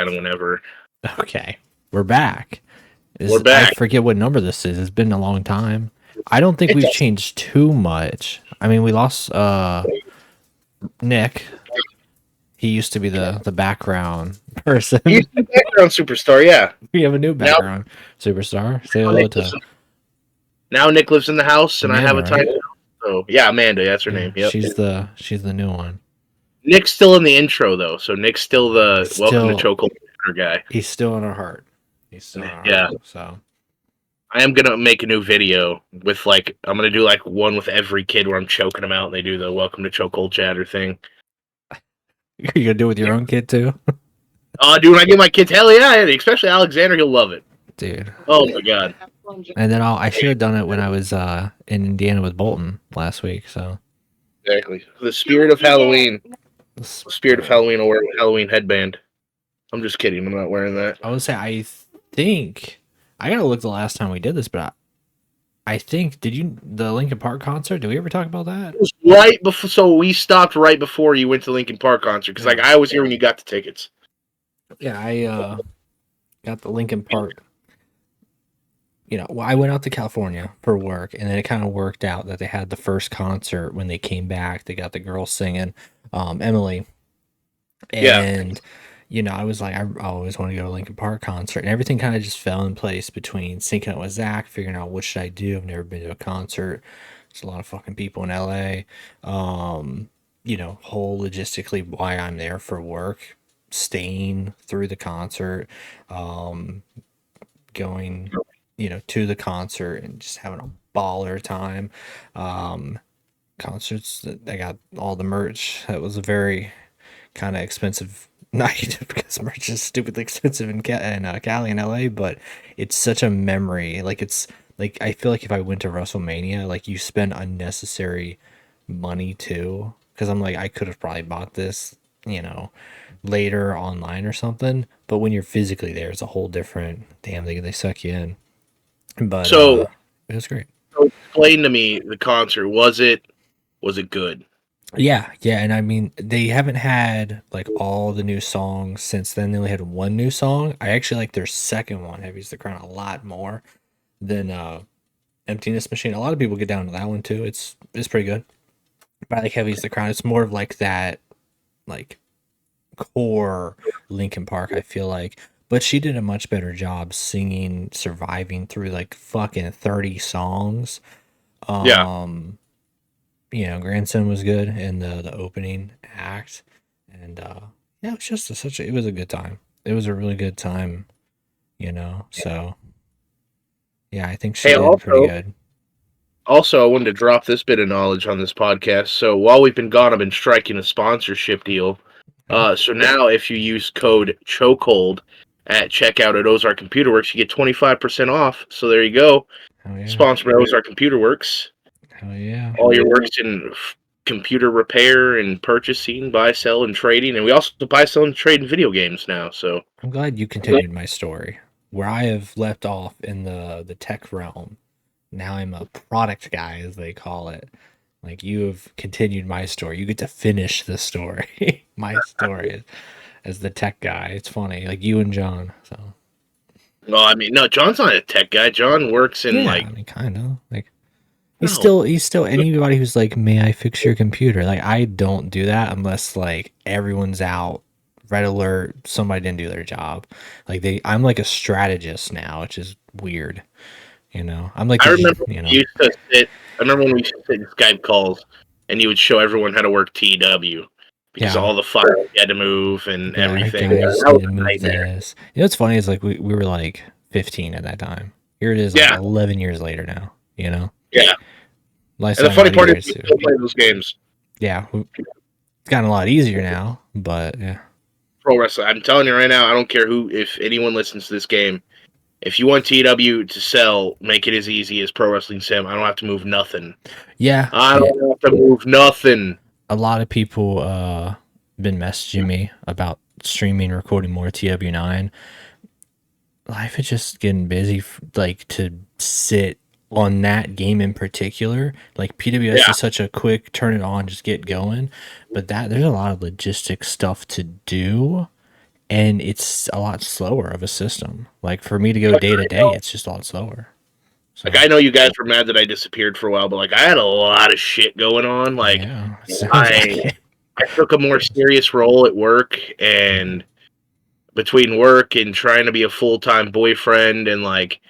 on whenever. Okay, we're back. We're back. I forget what number this is. It's been a long time. I don't think It's we've changed too much. I mean, we lost Nick. He used to be the background person. He's the background superstar, yeah. We have a new background superstar. Say hello to. Now Nick lives in the house, and Amanda, I have a right? title. So yeah, Amanda, that's her Yeah, name. Yep. she's the new one. Nick's still in the intro though, so Nick's still the welcome to Chokehold guy. He's still in our heart. He's still in our heart. So I am gonna make a new video with I'm gonna do one with every kid where I'm choking them out and they do the welcome to Chokehold chatter thing. You gonna do it with your own kid too? Dude, when I get my kids, hell yeah, especially Alexander, he'll love it. Dude. Oh my god. And then I should have done it when I was in Indiana with Bolton last week, so exactly. The spirit of Halloween. The spirit of Halloween will wear a Halloween headband. I'm just kidding, I'm not wearing that. I would say I think I gotta look the last time we did this, but I think the Linkin Park concert? Did we ever talk about that? It was right before, so we stopped right before you went to Linkin Park concert because I was here when you got the tickets. Yeah, I got the Linkin Park. I went out to California for work, and then it kind of worked out that they had the first concert when they came back. They got the girls singing, Emily, and I was like, I always want to go to a Linkin Park concert, and everything kind of just fell in place between syncing up with Zach, figuring out what should I do. I've never been to a concert. There's a lot of fucking people in LA. Whole logistically why I'm there for work, staying through the concert, going to the concert and just having a baller time. Concerts, I got all the merch. That was a very kind of expensive night because merch is stupidly expensive in Cali and LA, but it's such a memory. It's I feel like if I went to WrestleMania, you spend unnecessary money too, because I'm I could have probably bought this, later online or something, but when you're physically there, it's a whole different damn thing. They suck you in. But so it was great. So explain to me the concert. Was it good? Yeah, and I mean they haven't had all the new songs since then. They only had one new song. I actually like their second one, Heavy's the Crown, a lot more than Emptiness Machine. A lot of people get down to that one too. It's pretty good. But I like Heavy's the Crown. It's more of that core Linkin Park, I feel like. But she did a much better job singing, surviving through fucking 30 songs. Grandson was good in the opening act, and it was just it was a good time. It was a really good time, So yeah, I think she did pretty good. Also, I wanted to drop this bit of knowledge on this podcast. So while we've been gone, I've been striking a sponsorship deal. So now if you use code Chokehold at checkout at Ozark Computer Works, you get 25% off. So there you go. Yeah. Sponsored by Ozark Computer Works. Hell yeah. All your works in computer repair and purchasing, buy, sell, and trading. And we also buy, sell, and trade in video games now. So I'm glad you continued my story. Where I have left off in the tech realm, now I'm a product guy, as they call it. You have continued my story. You get to finish the story. My story as the tech guy. It's funny, you and John. So. Well, I mean, no, John's not a tech guy. John works in I mean, kind of he's still anybody who's may I fix your computer? I don't do that unless everyone's out. Red alert, somebody didn't do their job. I'm a strategist now, which is weird. I'm I remember when we used to sit in Skype calls and you would show everyone how to work TW because all the files you had to move and everything. Guys need to move this. What's funny is we were 15 at that time. Here it is 11 years later now, Yeah. And the funny part is we still play those games. Yeah. It's gotten a lot easier now, but yeah. Pro wrestling. I'm telling you right now, I don't care if anyone listens to this game. If you want TW to sell, make it as easy as Pro Wrestling Sim. I don't have to move nothing. Yeah. I don't have to move nothing. A lot of people been messaging me about streaming, recording more TW9. Life is just getting busy, to sit on that game in particular. PWS is such a quick turn it on, just get going. But there's a lot of logistic stuff to do. and it's a lot slower of a system. Like for me to go day to day, it's just a lot slower. Like, So I know you guys were mad that I disappeared for a while, but like, I had a lot of shit going on. Like, yeah, it sounds I like it. I took a more serious role at work, and between work and trying to be a full time boyfriend, and like,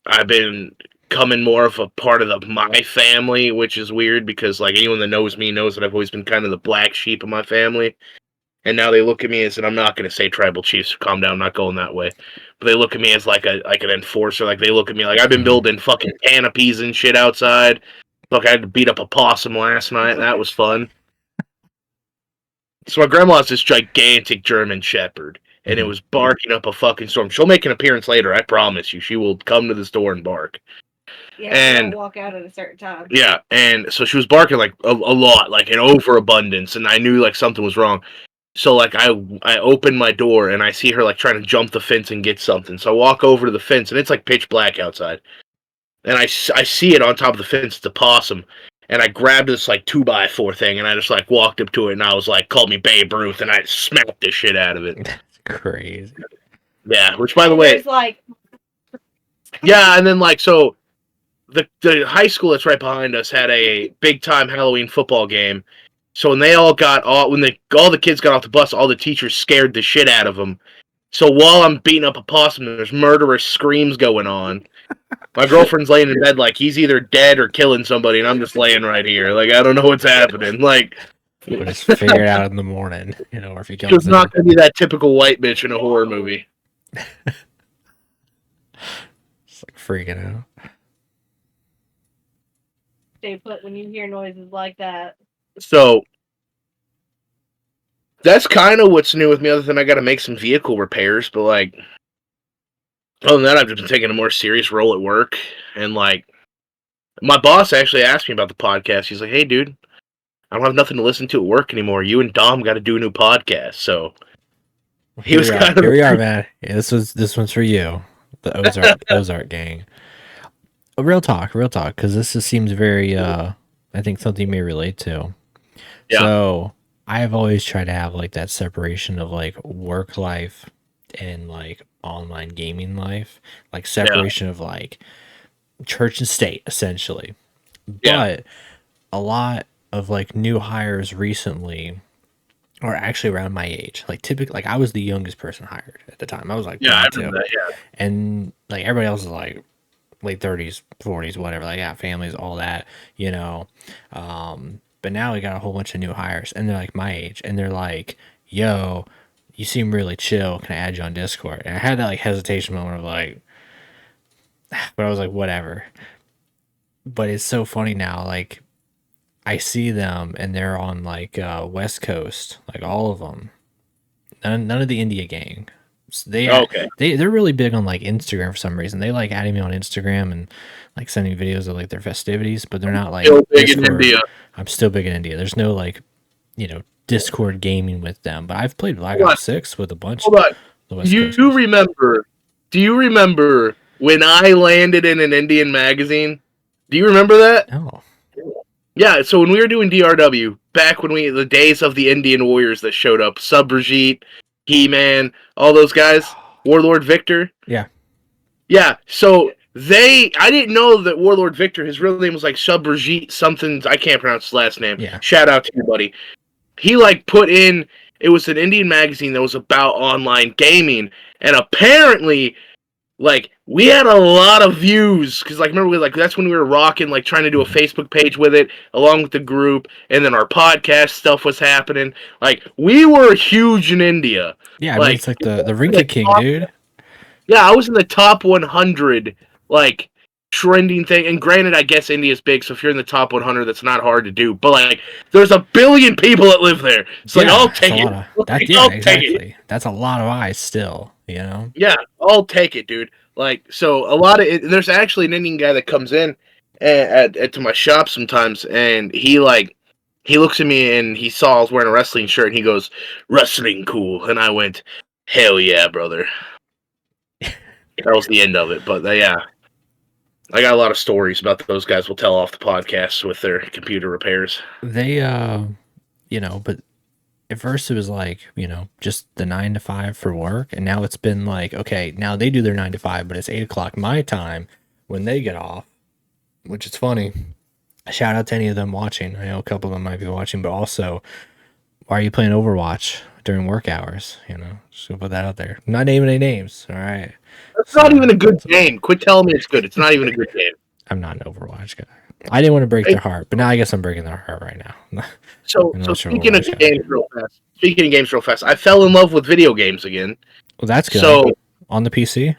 I've been becoming more of a part of my family, which is weird because like anyone that knows me knows that I've always been kind of the black sheep of my family. And now they look at me as, and I'm not going to say tribal chiefs. Calm down, I'm not going that way. But they look at me as like an enforcer. Like they look at me like I've been Mhm. building fucking canopies and shit outside. Look, I had to beat up a possum last night. That was fun. So my grandma has this gigantic German Shepherd, and it Mhm. was barking up a fucking storm. She'll make an appearance later, I promise you. She will come to the store and bark. Yeah, And walk out at a certain time. yeah, and so she was barking like a lot, like an overabundance, and I knew like something was wrong. So like I open my door and I see her like trying to jump the fence and get something. So I walk over to the fence and it's like pitch black outside. And I see it on top of the fence. It's a possum. And I grabbed this like 2x4 thing and I just like walked up to it and I was like, call me Babe Ruth, and I smacked the shit out of it. That's crazy. Yeah, which by the And way, there's like, yeah, and then like so the high school that's right behind us had a big time Halloween football game. So when they all got all the kids got off the bus, all the teachers scared the shit out of them. So while I'm beating up a possum, there's murderous screams going on. My girlfriend's laying in bed like he's either dead or killing somebody, and I'm just laying right here. Like, I don't know what's happening. Like, We'll just figure it out in the morning, or if he she was comes in. not going to be that typical white bitch in a horror movie. It's like freaking out. stay put when you hear noises like that. So that's kind of what's new with me, other than I got to make some vehicle repairs. But like, other than that, I've just been taking a more serious role at work. And like, my boss actually asked me about the podcast. He's like, "Hey, dude, I don't have nothing to listen to at work anymore. You and Dom got to do a new podcast." So he was kind of Here we are, man. Yeah, this one's for you, the Ozark gang. Real talk, because this just seems very. I think something you may relate to. Yeah. So I have always tried to have like that separation of like work life and like online gaming life, like separation of like church and state, essentially. Yeah. But a lot of like new hires recently are actually around my age. Like typically, like I was the youngest person hired at the time. I was like 22, remember that. Yeah. and like everybody else is like late 30s, 40s, whatever. Like yeah, families, all that, you know. But now we got a whole bunch of new hires, and they're like my age, and they're like, "Yo, you seem really chill. Can I add you on Discord?" And I had that like hesitation moment of like, but I was like, whatever. But it's so funny now, like I see them and they're on like West Coast, like all of them. None of the India gang. So they're really big on like Instagram for some reason. They like adding me on Instagram and like sending videos of like their festivities, but they're not like Still big in Discord. India. I'm still big in India. There's no like, Discord gaming with them. But I've played Black Ops 6 with a bunch Hold on. of the West Do Coast. you remember? Do you remember when I landed in an Indian magazine? Do you remember that? Oh, Yeah. So when we were doing DRW, back when the days of the Indian warriors that showed up, Sub-Brigitte, He-Man, all those guys, Warlord Victor. yeah. Yeah. So I didn't know that Warlord Victor, his real name was like Sub-Brigitte something. I can't pronounce his last name. Yeah. Shout out to you, buddy. He like put in. It was an Indian magazine that was about online gaming, and apparently, like we had a lot of views because, like, remember, that's when we were rocking, like, trying to do a Facebook page with it along with the group, and then our podcast stuff was happening. Like, we were huge in India. Yeah, I mean, it's like the Rinka King, dude. Yeah, I was in the top 100, like, trending thing. And granted, I guess India's big, so if you're in the top 100, that's not hard to do. But, like, there's 1 billion people that live there. So, like, I'll take it. I'll take it. That's a lot of eyes still, you know? Yeah, I'll take it, dude. Like, so a lot of it, there's actually an Indian guy that comes in to my shop sometimes, and he looks at me and he saw I was wearing a wrestling shirt, and he goes, "Wrestling cool," and I went, "Hell yeah, brother." That was the end of it, but yeah, I got a lot of stories about those guys. We'll tell off the podcast with their computer repairs. They, but at first it was like, just the 9 to 5 for work. And now it's been like, okay, now they do their 9 to 5, but it's 8 o'clock my time when they get off, which is funny. Shout out to any of them watching. I know a couple of them might be watching, but also, why are you playing Overwatch during work hours? Just gonna put that out there. I'm not naming any names. All right. It's not even a good game. Quit telling me it's good. It's not even a good game. I'm not an Overwatch guy. I didn't want to break their heart, but now I guess I'm breaking their heart right now. So speaking of games real fast, I fell in love with video games again. Well, that's good. So on the PC?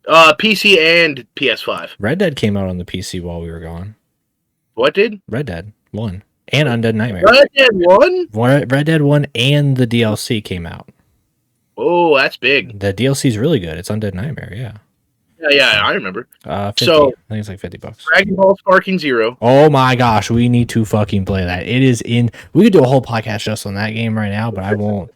PC and PS5. Red Dead came out on the PC while we were gone. What did? Red Dead 1 and Undead Nightmare. Red Dead 1? Red Dead 1 and the DLC came out. Oh, that's big. The DLC is really good. It's Undead Nightmare, yeah. Yeah, I remember. 50. So, I think it's like $50. Dragon Ball Sparking Zero. Oh my gosh, we need to fucking play that. It is we could do a whole podcast just on that game right now, but I won't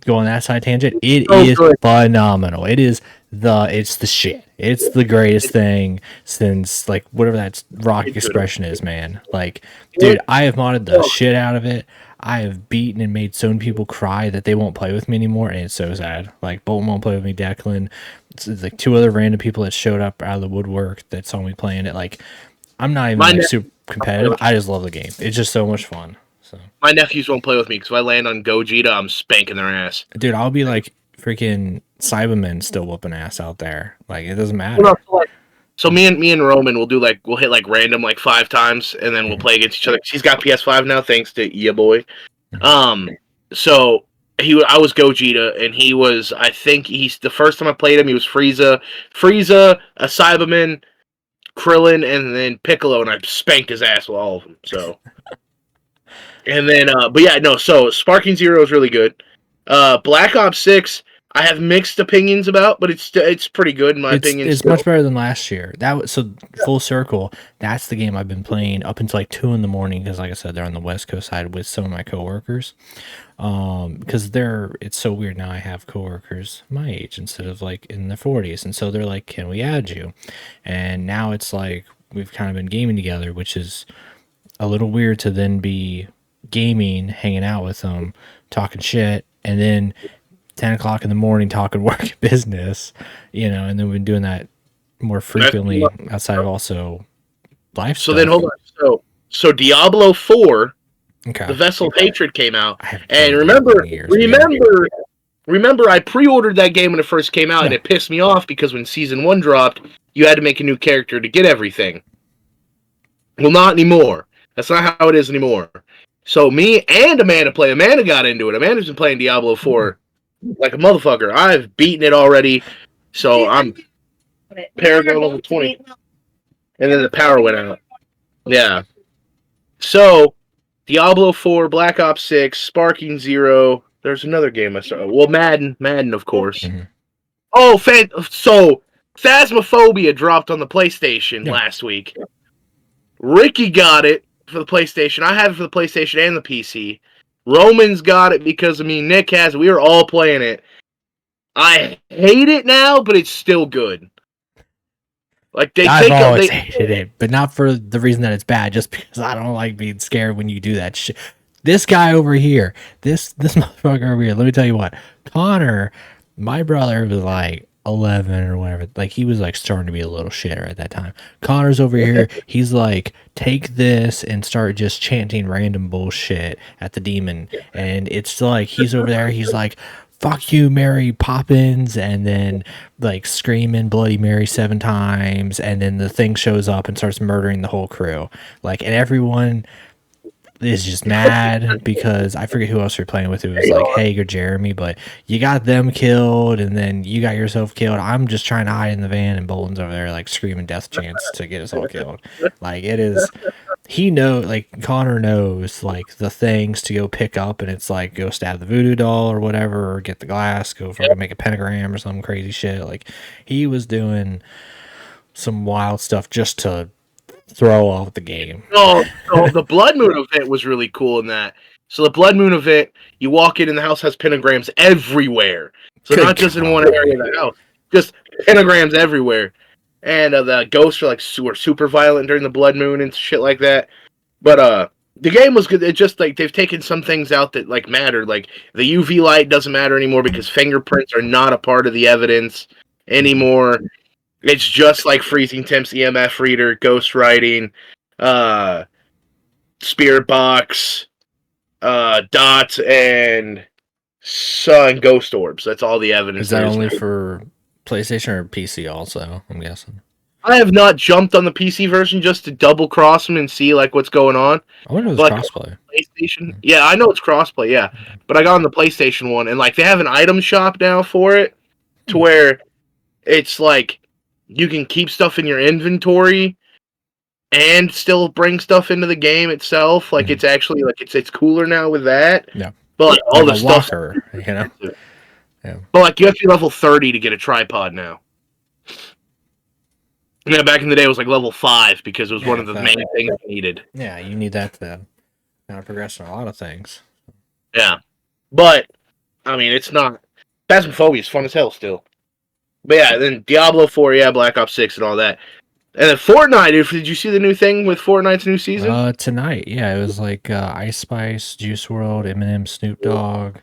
go on that side tangent. It is phenomenal. It's the shit. It's the greatest thing since, like, whatever that rock expression is, man. Like, dude, I have modded the shit out of it. I have beaten and made so many people cry that they won't play with me anymore, and it's so sad. Like, Bolton won't play with me, Declan. It's like 2 other random people that showed up out of the woodwork that saw me playing it. Like, I'm not even super competitive. I just love the game. It's just so much fun. So my nephews won't play with me because if I land on Gogeta, I'm spanking their ass. Dude, I'll be like freaking Cybermen still whooping ass out there. Like, it doesn't matter. So me and Roman will hit like random like 5 times, and then we'll play against each other. He's got PS5 now, thanks to ya boy. So I was Gogeta, and he was, I think the first time I played him, he was Frieza, a Cyberman, Krillin, and then Piccolo, and I spanked his ass with all of them. So, and then, so Sparking Zero is really good. Black Ops 6. I have mixed opinions about, but it's pretty good in my opinion. It's much better than last year. Full circle. That's the game I've been playing up until like 2 in the morning because, like I said, they're on the West Coast side with some of my coworkers. Because it's so weird now. I have coworkers my age instead of like in their 40s, and so they're like, "Can we add you?" And now it's like we've kind of been gaming together, which is a little weird to then be gaming, hanging out with them, talking shit, and then 10 o'clock in the morning talking work and business, and then we've been doing that more frequently outside of also life stuff. So then hold on. So Diablo 4, okay. The Vessel of Hatred came out. And remember I pre-ordered that game when it first came out, and it pissed me off because when Season 1 dropped, you had to make a new character to get everything. Well, not anymore. That's not how it is anymore. So me and Amanda Amanda got into it. Amanda's been playing Diablo 4 like a motherfucker. I've beaten it already, so I'm Paragon level 20. And then the power went out. Yeah. So, Diablo 4, Black Ops 6, Sparking Zero. There's another game I started. Well, Madden, of course. Mm-hmm. Oh, so Phasmophobia dropped on the PlayStation last week. Ricky got it for the PlayStation. I have it for the PlayStation and the PC. Roman's got it because, Nick has it. We were all playing it. I hate it now, but it's still good. Like I've always hated it, but not for the reason that it's bad, just because I don't like being scared when you do that shit. This guy over here, this motherfucker over here, let me tell you what. Connor, my brother, was like 11 or whatever. Like, he was like starting to be a little shitter at that time. Connor's over here, he's like, take this and start just chanting random bullshit at the demon. And it's like, he's over there, he's like, fuck you, Mary Poppins, and then like screaming Bloody Mary 7 times, and then the thing shows up and starts murdering the whole crew. Like, and everyone is just mad because I forget who else you're playing with. It was like Haig or Jeremy, but you got them killed and then you got yourself killed. I'm just trying to hide in the van, and Bolton's over there like screaming death chants to get us all killed. Like, it is, Connor knows like the things to go pick up, and it's like go stab the voodoo doll or whatever, or get the glass, go fucking make a pentagram or some crazy shit. Like, he was doing some wild stuff just to throw off the game. So the Blood Moon event was really cool in that. So the Blood Moon event, you walk in and the house has pentagrams everywhere. So not just in one area of the house, just pentagrams everywhere. And the ghosts are like were super violent during the Blood Moon and shit like that. But The game was good. It just like they've taken some things out that like mattered. Like the UV light doesn't matter anymore because fingerprints are not a part of the evidence anymore. It's just like freezing temps, EMF reader, ghost writing, spirit box, dots, and sun ghost orbs. That's all the evidence Is that there is only now. for PlayStation or PC also, I'm guessing? I have not jumped on the PC version just to double cross them and see like what's going on. I wonder if But it's like crossplay. PlayStation, yeah, I know it's crossplay, yeah. But I got on the PlayStation one, and like they have an item shop now for it, to where it's like you can keep stuff in your inventory and still bring stuff into the game itself. Like it's actually like it's cooler now with that. Yeah. But like all Like the a stuff, locker, you know? Yeah. but like you have to be level 30 to get a tripod now. Yeah, back in the day it was like level 5 because it was one of the main things you needed. Yeah, you need that to kind of progress in a lot of things. Yeah, but I mean it's not. Phasmophobia is fun as hell still. But yeah, then Diablo 4, yeah, Black Ops 6 and all that. And then Fortnite, did you see the new thing with Fortnite's new season? Tonight, yeah, it was like Ice Spice, Juice WRLD, Eminem, Snoop Dogg,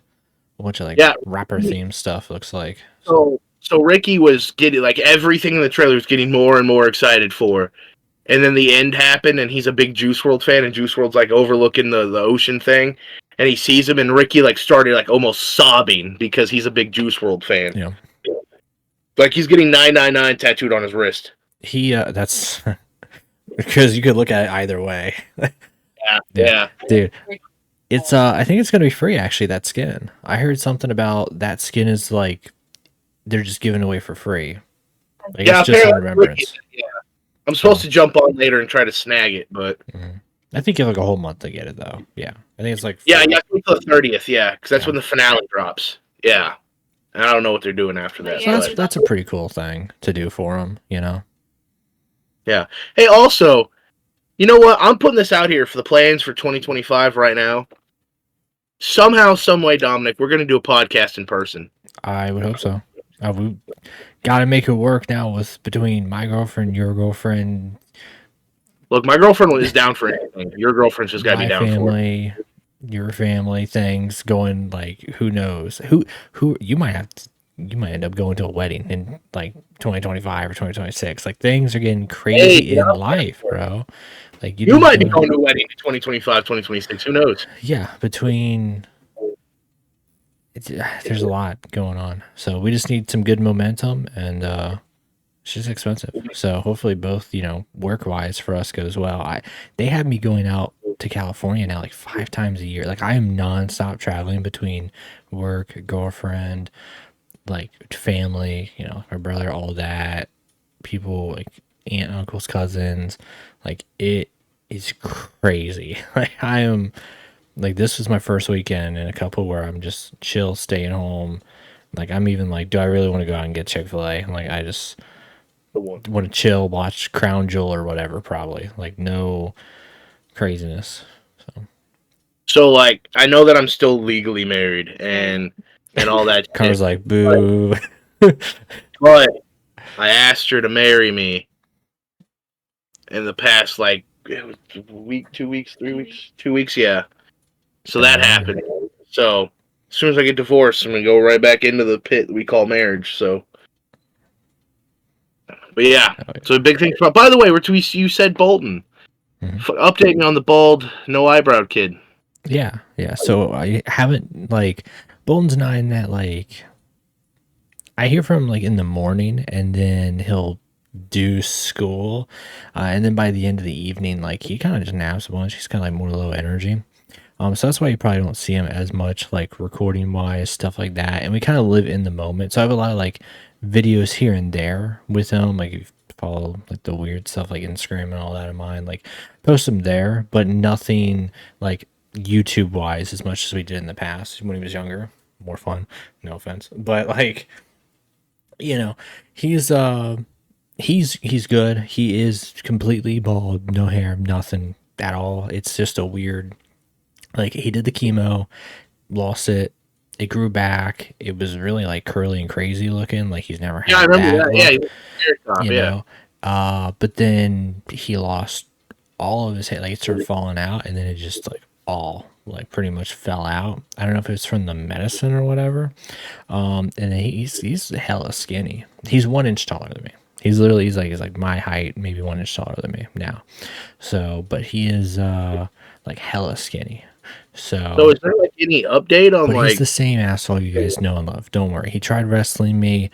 a bunch of like rapper themed stuff. Looks like. So Ricky was getting like everything in the trailer was getting more and more excited for, and then the end happened, and he's a big Juice WRLD fan, and Juice WRLD's like overlooking the ocean thing, and he sees him, and Ricky like started like almost sobbing because he's a big Juice WRLD fan. Yeah. Like he's getting 999 tattooed on his wrist. He that's because you could look at it either way. Yeah, dude. It's I think it's gonna be free actually, that skin. I heard something about that skin is like they're just giving away for free. Like, yeah, it's just in remembrance. Yeah. I'm supposed to jump on later and try to snag it, but I think you have like a whole month to get it though. Yeah. I think it's like yeah, you have to wait till the 30th, yeah, because that's when the finale drops. Yeah. And I don't know what they're doing after that. So that's a pretty cool thing to do for them, you know? Yeah. Hey, also, you know what? I'm putting this out here for the plans for 2025 right now. Somehow, some way, Dominic, we're going to do a podcast in person. I would hope so. We got to make it work now with between my girlfriend, your girlfriend. Look, my girlfriend is down for anything. Your girlfriend's just got to be down family, for it. Your family, things going like who knows who you might end up going to a wedding in like 2025 or 2026. Like things are getting crazy in life, bro. Like you might be going to a wedding in 2025, 2026. Who knows? Yeah, there's a lot going on. So we just need some good momentum, and it's just expensive. So hopefully both, work wise for us goes well. They have me going out to California now like 5 times a year. Like I am nonstop traveling between work, girlfriend, like family, my brother, all that, people like aunt, uncles, cousins. Like it is crazy. Like I am like, this was my first weekend in a couple where I'm just chill, staying home. Like I'm even like, do I really want to go out and get Chick-fil-A? Like I just want to chill, watch Crown Jewel or whatever, probably. Like no craziness. So like I know that I'm still legally married and all that. Car's like, boo. But I asked her to marry me in the past like week, 2 weeks, 3 weeks, 2 weeks, yeah. So that happened. So as soon as I get divorced, I'm gonna go right back into the pit we call marriage. So, but yeah, so big thing. By the way, you said Bolton. Update me on the bald, no eyebrow kid. Yeah. So I haven't Bolton's not in that I hear from him like in the morning, and then he'll do school, and then by the end of the evening, like he kind of just naps a bunch. He's kind of like more low energy. So that's why you probably don't see him as much, like recording wise, stuff like that. And we kind of live in the moment. So I have a lot of like videos here and there with him. Like if you follow like the weird stuff like Instagram and all that of mine, like post them there, but nothing like YouTube wise as much as we did in the past when he was younger. More fun, no offense. But like, he's good. He is completely bald, no hair, nothing at all. It's just a weird. Like he did the chemo, lost it. It grew back. It was really like curly and crazy looking. Like he's never had. Yeah, I remember that. Yeah, But then he lost all of his hair, like, it started falling out, and then it just, like, all, like, pretty much fell out. I don't know if it's from the medicine or whatever. And then he's hella skinny. He's 1 inch taller than me. He's like my height, maybe 1 inch taller than me now. So, but he is like hella skinny. So is there like any update on But like? he's the same asshole you guys know and love. Don't worry. He tried wrestling me,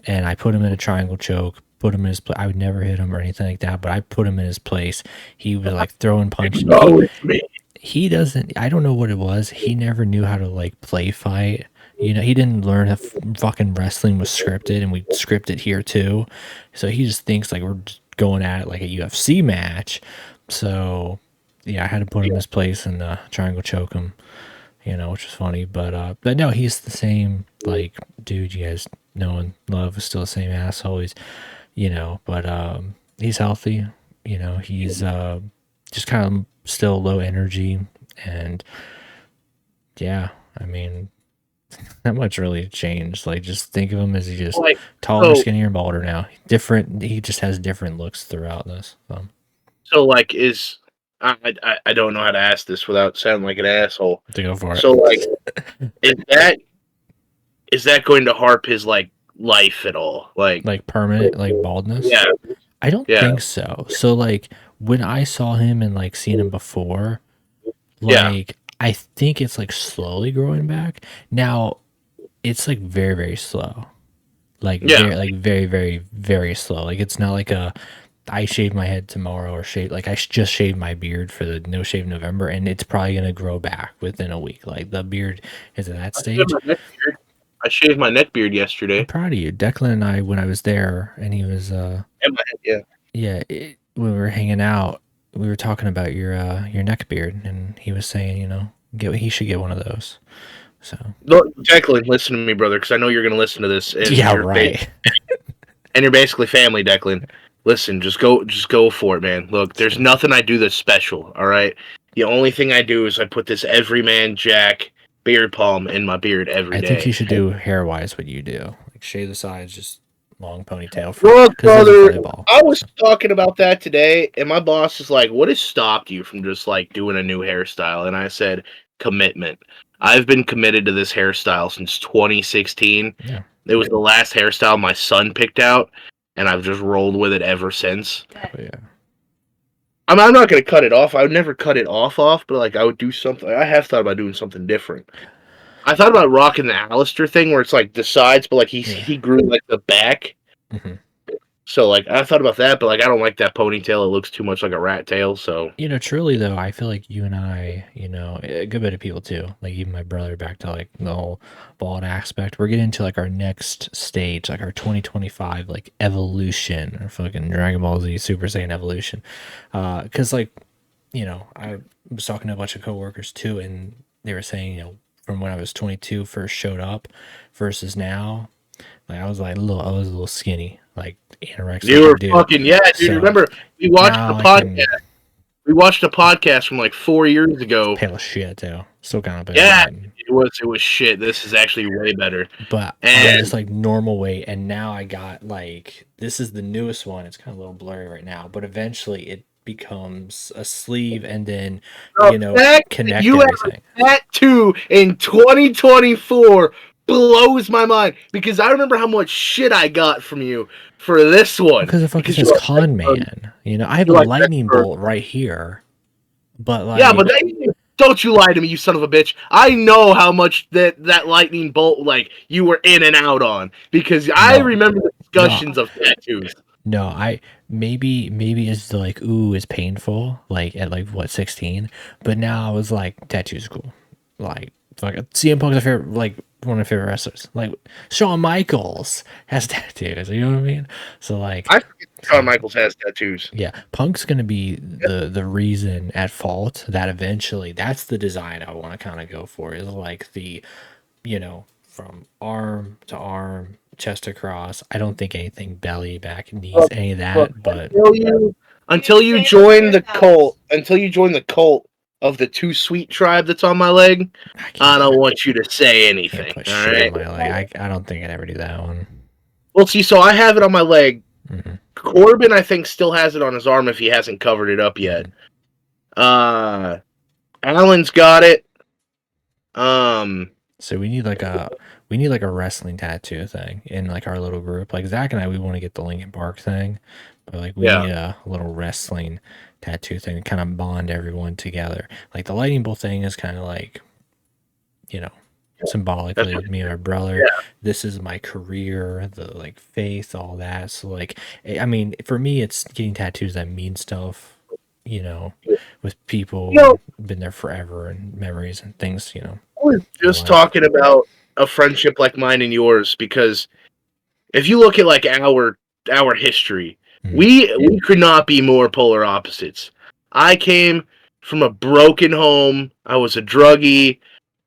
and I put him in a triangle choke. Put him in his place. I would never hit him or anything like that, but I put him in his place. He was like throwing punches. Oh, it's me. He doesn't. I don't know what it was. He never knew how to like play fight. You know, he didn't learn that fucking wrestling was scripted, and we script it here too. So he just thinks like we're just going at it like a UFC match. So yeah, I had to put him in his place and triangle choke him. You know, which was funny, but no, he's the same like dude you guys know and love. Is still the same asshole. He's, you know, but he's healthy. You know, he's just kind of still low energy, and yeah, I mean, not much really changed. Like, just think of him as he's just Like, taller, so- skinnier, and balder now. Different. He just has different looks throughout this. So like is I don't know how to ask this without sounding like an asshole. To go for it. So like is that going to harp his like life at all? Like permanent, like baldness. Yeah. I don't Yeah. think so. So like when I saw him and like seen him before, Yeah. like I think it's like slowly growing back. Now it's like very, very slow. Like very, very, very slow. Like it's not like I shave my head tomorrow or shave like I just shaved my beard for the No Shave November, and it's probably gonna grow back within a week. Like the beard is at that stage. I shaved my neck beard I'm yesterday. proud of you. Declan and I, when I was there, and he was And my head, yeah. when we were hanging out, we were talking about your neck beard, and he was saying, you know, he should get one of those. So Look, Declan, listen to me, brother, because I know you're going to listen to this. And yeah, you're right. and you're basically family, Declan. Listen, just go for it, man. Look, there's nothing I do that's special. All right, the only thing I do is I put this Everyman Jack beard balm in my beard every I day. think you should do hair wise what you do, like shave the sides, just long ponytail. Look, 'cause there's a brother, volleyball. I was talking about that today, and my boss is like, "What has stopped you from just like doing a new hairstyle?" And I said, "Commitment. I've been committed to this hairstyle since 2016. Yeah. It was the last hairstyle my son picked out, and I've just rolled with it ever since. But yeah. I'm not going to cut it off. I would never cut it off, but like I would do something. I have thought about doing something different. I thought about rocking the Alistair thing where it's like the sides, but like he grew like the back. Mm-hmm. So like I thought about that, but like I don't like that ponytail. It looks too much like a rat tail. So You know, truly though, I feel like you and I, you know, a good bit of people too, like even my brother, back to like the whole bald aspect. We're getting to like our next stage, like our 2025 like evolution, or fucking Dragon Ball Z Super Saiyan evolution. Because like, you know, I was talking to a bunch of coworkers too, and they were saying, you know, from when I was 22 first showed up versus now, like I was a little skinny, like anorexic. you were dude. fucking dude. So, remember we watched now the I podcast. can- We watched a podcast from like 4 years ago. Pale as shit too. Still kind of bad. Yeah, it was shit. This is actually way better. But And- I'm just like normal weight, and now I got like this is the newest one. It's kind of a little blurry right now, but eventually it becomes a sleeve, and then you know connect you everything. That too in 2024 blows my mind because I remember how much shit I got from you for this one. Because it fucking says you're like, Con Man. You know, I have a you're like lightning that bolt right here, but like yeah, but don't you lie to me, you son of a bitch. I know how much that lightning bolt like you were in and out on because I remember the discussions of tattoos. No, I maybe it's like ooh, it's painful, like at like what 16, but now I was like tattoos cool, like fucking CM Punk's my favorite, like one of my favorite wrestlers, like Shawn Michaels has tattoos, you know what I mean? So like I forget Shawn Michaels has tattoos. yeah, Punk's gonna be the reason at fault that eventually that's the design I want to kind of go for, is like the, you know, from arm to arm, chest across. I don't think anything belly, back, knees, any of that. But until you join the cult, of the Too Sweet tribe that's on my leg, I don't want you to say anything. Put All shit right. on my leg. I don't think I'd ever do that one. Well, see, so I have it on my leg. Mhm. Corbin, I think, still has it on his arm if he hasn't covered it up yet. Alan's got it. So we need like a wrestling tattoo thing in like our little group. Like Zach and I, we want to get the Linkin Park thing, but like we need a little wrestling tattoo thing to kind of bond everyone together. Like the lightning bolt thing is kind of like, you know, symbolically with me and my brother. Yeah. This is my career, the like faith, all that. So like, I mean, for me, it's getting tattoos that mean stuff. You know, with people been there forever and memories and things. You know. I was just talking about a friendship like mine and yours, because if you look at like our history, we could not be more polar opposites. I came from a broken home. I was a druggie.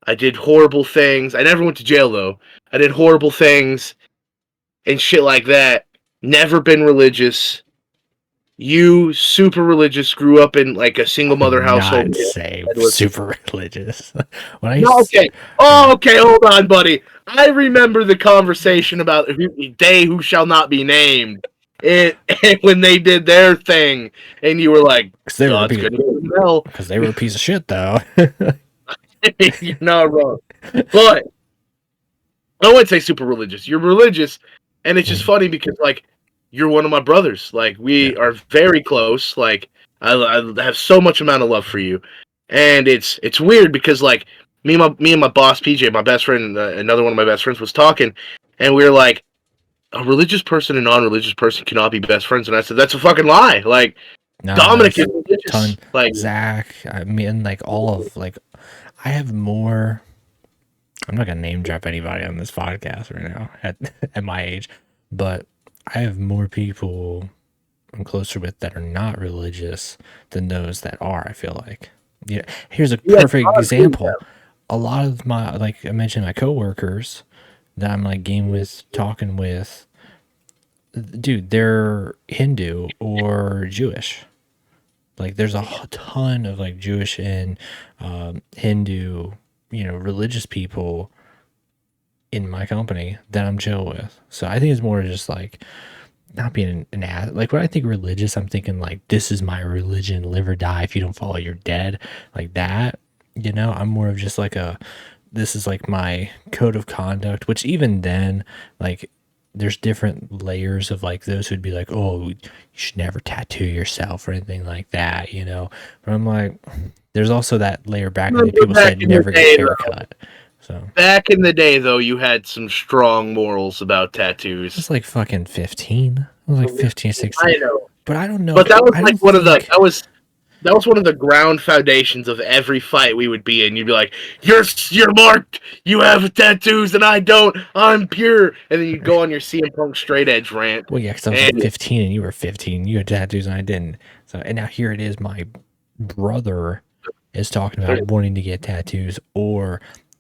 I did horrible things. I never went to jail though. I did horrible things and shit like that. Never been religious. You, super religious, grew up in like a single mother household. Not say super religious. When I okay. Oh, okay. Hold on, buddy. I remember the conversation about they who shall not be named. And when they did their thing, and you were like, God's gonna go to hell. Because they were a piece of shit, though. You're not wrong. But I wouldn't say super religious. You're religious, and it's just funny because like you're one of my brothers. Like we are very close. Like I have so much amount of love for you, and it's weird because like me and my boss PJ, my best friend, another one of my best friends, was talking, and we were like, a religious person and non-religious person cannot be best friends, and I said that's a fucking lie. Like Dominic is religious. Like Zach, I mean, like all of like I have more. I'm not gonna name drop anybody on this podcast right now at my age, but I have more people I'm closer with that are not religious than those that are. I feel like, yeah. Here's a perfect example. A lot of my, like I mentioned, my coworkers that I'm like talking with, dude, they're Hindu or Jewish. Like, there's a ton of like Jewish and Hindu, religious people in my company that I'm chill with. So I think it's more just like not being an ass. Like when I think religious, I'm thinking like, this is my religion, live or die. If you don't follow, you're dead. Like that, I'm more of just like this is like my code of conduct, which even then, like there's different layers of like those who'd be like, oh, you should never tattoo yourself or anything like that, But I'm like, there's also that layer back when people said never get a haircut. So back in the day, though, you had some strong morals about tattoos. It's like fucking 15. I was like 15, 16. I know, but I don't know. But that was like one of the that was one of the ground foundations of every fight we would be in. You'd be like, "You're marked. You have tattoos, and I don't. I'm pure." And then you'd go on your CM Punk straight edge rant. Well, yeah, because I was like 15 and you were 15. You had tattoos and I didn't. So, and now here it is. My brother is talking about wanting to get tattoos. Or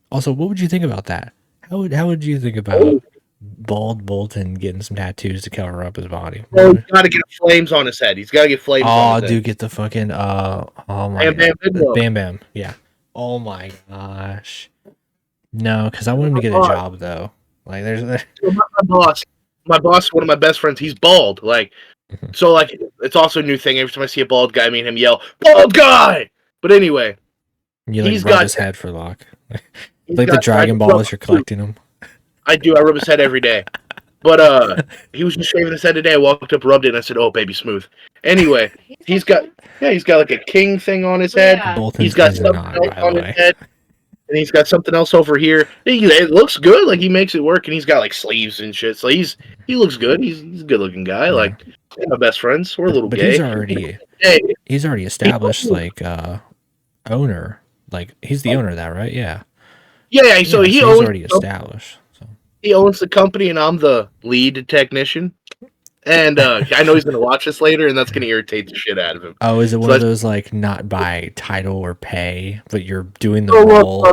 also, what would you think about that? How would you think about Bald Bolton getting some tattoos to cover up his body? Oh, he's got to get flames on his head. He's got to get flames on his head. Dude, get the fucking oh my Bam Bam. Yeah. Oh my gosh. No, because I want him to get a job though. Like there's my boss, one of my best friends, he's bald. Like so like it's also a new thing. Every time I see a bald guy, me and him yell, "Bald guy!" But anyway. You like rub his head for luck. Like the Dragon Ball as you're collecting them. I do. I rub his head every day. But he was just shaving his head today. I walked up, rubbed it, and I said, "Oh, baby, smooth." Anyway, he's got like a king thing on his head. Yeah. He's got something else on his head, and he's got something else over here. It looks good. Like he makes it work, and he's got like sleeves and shit. So he looks good. He's a good looking guy. Yeah. Like my best friends. We're a little gay. He's already established like owner. Like he's the owner of that, right? Yeah. Yeah. So he's already established. He owns the company, and I'm the lead technician. And I know he's going to watch this later, and that's going to irritate the shit out of him. Oh, is it one of those, like, not by title or pay, but you're doing the role?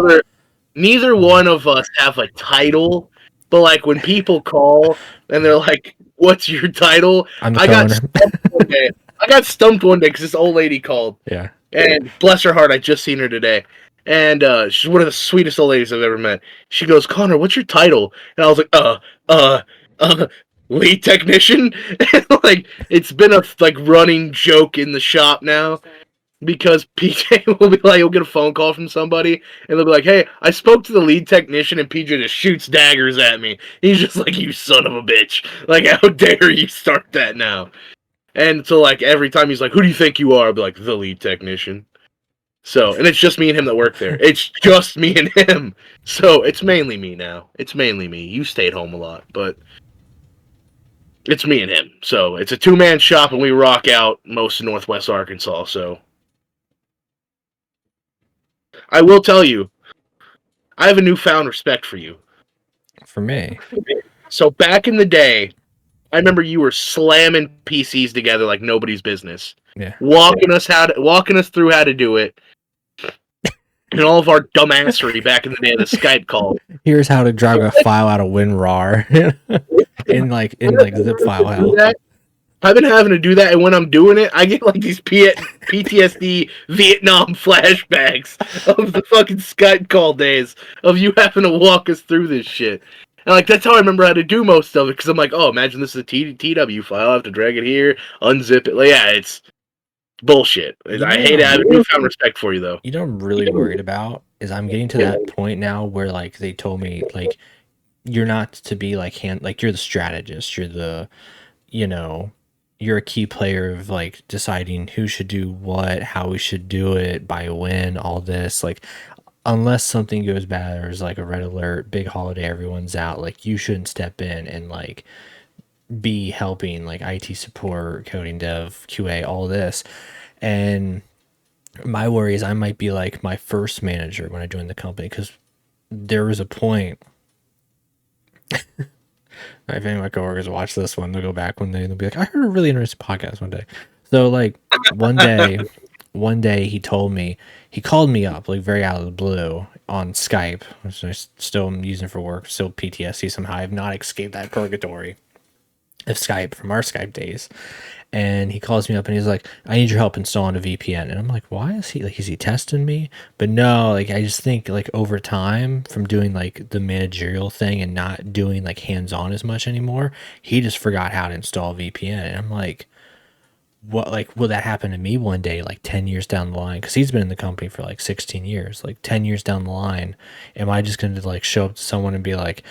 Neither one of us have a title, but, like, when people call, and they're like, "What's your title?" I'm the owner. I got stumped one day because this old lady called. Yeah. And bless her heart, I just seen her today. And she's one of the sweetest old ladies I've ever met. She goes, "Connor, what's your title?" And I was like, lead technician. And, like, it's been a like running joke in the shop now. Because PJ will be like, he'll get a phone call from somebody, and they'll be like, hey, I spoke to the lead technician, and PJ just shoots daggers at me. He's just like, you son of a bitch. Like, how dare you start that now? And so, like, every time he's like, who do you think you are? I'll be like, the lead technician. So, and it's just me and him that work there. It's just me and him. So, it's mainly me now. It's mainly me. You stayed home a lot, but it's me and him. So, it's a two-man shop, and we rock out most of Northwest Arkansas, so... I will tell you, I have a newfound respect for you. For me. So back in the day, I remember you were slamming PCs together like nobody's business. Yeah. Walking us through how to do it. And all of our dumbassery back in the day of the Skype call. Here's how to drag a file out of WinRAR in zip file hell. I've been having to do that, and when I'm doing it, I get like these PTSD Vietnam flashbacks of the fucking Skype call days of you having to walk us through this shit. And like that's how I remember how to do most of it, because I'm like, oh, imagine this is a TW file. I have to drag it here, unzip it. Like, yeah, it's bullshit. I hate it. I have a newfound respect for you, though. You know what I'm really worried about is I'm getting to that point now where like they told me like you're not to be like you're the strategist, you're the you're a key player of like deciding who should do what, how we should do it, by when, all this. Like, unless something goes bad or there's like a red alert, big holiday, everyone's out, like you shouldn't step in and like be helping like IT support, coding, dev, QA, all this. And my worry is I might be like my first manager when I joined the company, because there was a point. If any of my coworkers watch this one, they'll go back one day and they'll be like, I heard a really interesting podcast one day. So like one day he called me up like very out of the blue on Skype, which I still am using for work, still PTSD somehow. I have not escaped that purgatory of Skype from our Skype days. And he calls me up and he's like, I need your help installing a VPN. And I'm like, why is he testing me? But no, like, I just think like over time from doing like the managerial thing and not doing like hands-on as much anymore, he just forgot how to install a VPN. And I'm like, what, like, will that happen to me one day, like 10 years down the line? Because he's been in the company for like 16 years, like 10 years down the line. Am I just going to like show up to someone and be like,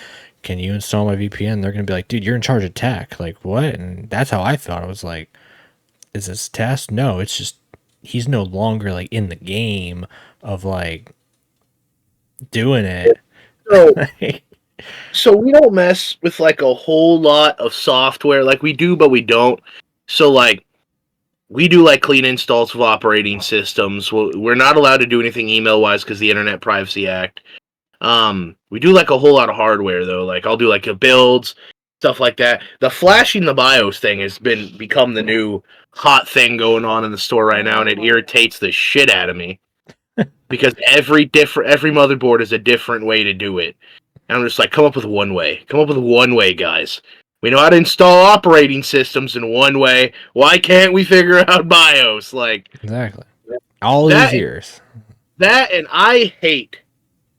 can you install my VPN? They're going to be like, dude, you're in charge of tech. Like, what? And that's how I felt. I was like, is this a test? No, it's just he's no longer like in the game of like doing it. So we don't mess with like a whole lot of software. Like we do, but we don't. So like we do like clean installs of operating systems. We're not allowed to do anything email wise because the Internet Privacy Act. We do like a whole lot of hardware though. Like I'll do like builds, stuff like that. The flashing the BIOS thing has become the new hot thing going on in the store right now, and it irritates the shit out of me because every motherboard is a different way to do it. And I'm just like, come up with one way. Come up with one way, guys. We know how to install operating systems in one way. Why can't we figure out BIOS? Like exactly. All these years. That, and I hate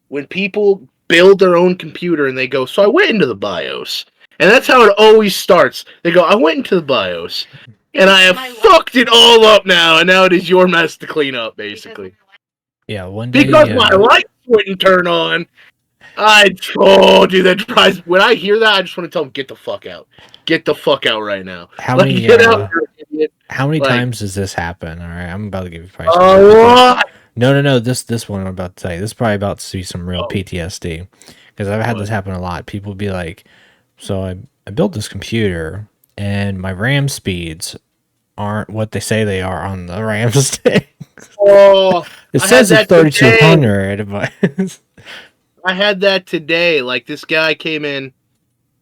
when people build their own computer and they go, so I went into the BIOS. And that's how it always starts. They go, I went into the BIOS. And I have fucked it all up now, and now it is your mess to clean up, basically. Yeah, one day. Because my lights wouldn't turn on. Dude, that drives. When I hear that, I just want to tell them, get the fuck out. Get the fuck out right now. How many, get out, idiot. How many times does this happen? All right, I'm about to give you a price. No. This one I'm about to tell you. This is probably about to see some real PTSD. Because I've had this happen a lot. People be like, so I built this computer, and my RAM speeds aren't what they say they are on the RAM stick. It says it's 3200, but I had that today. Like, this guy came in,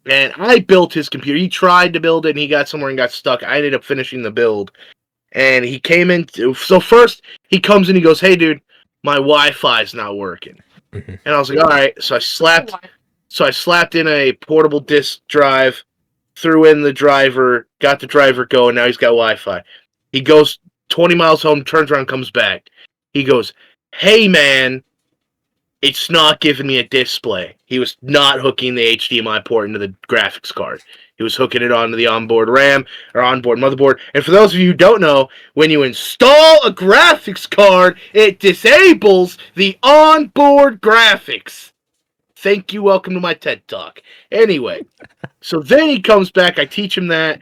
and I built his computer. He tried to build it, and he got somewhere and got stuck. I ended up finishing the build. And he came in. So first, he comes in, he goes, hey, dude, my Wi-Fi's not working. And I was like, all right. So I slapped in a portable disk drive, threw in the driver, got the driver going. Now he's got Wi-Fi. He goes 20 miles home, turns around, comes back. He goes, hey, man, it's not giving me a display. He was not hooking the HDMI port into the graphics card. He was hooking it onto the onboard RAM or onboard motherboard. And for those of you who don't know, when you install a graphics card, it disables the onboard graphics. Thank you. Welcome to my TED Talk. Anyway, so then he comes back. I teach him that.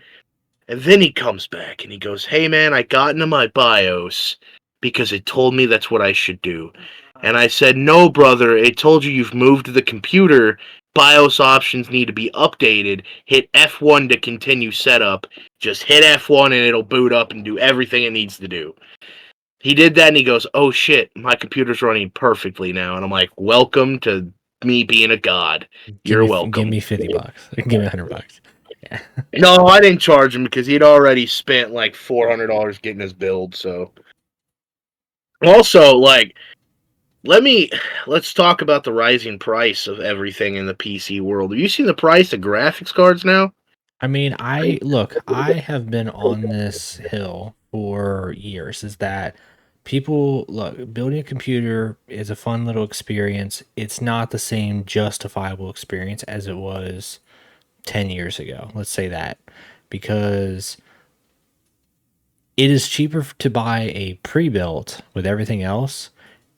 And then he comes back and he goes, hey, man, I got into my BIOS because it told me that's what I should do. And I said, no, brother, it told you you've moved the computer. BIOS options need to be updated. Hit F1 to continue setup. Just hit F1 and it'll boot up and do everything it needs to do. He did that and he goes, oh, shit, my computer's running perfectly now. And I'm like, welcome to me being a god. You're welcome. Give me $50. Give me $100. Yeah. No, I didn't charge him because he'd already spent like $400 getting his build. So, also, like, let's talk about the rising price of everything in the PC world. Have you seen the price of graphics cards now? I mean, I have been on this hill for years. Is that people look, building a computer is a fun little experience. It's not the same justifiable experience as it was 10 years ago. Let's say that, because it is cheaper to buy a pre-built with everything else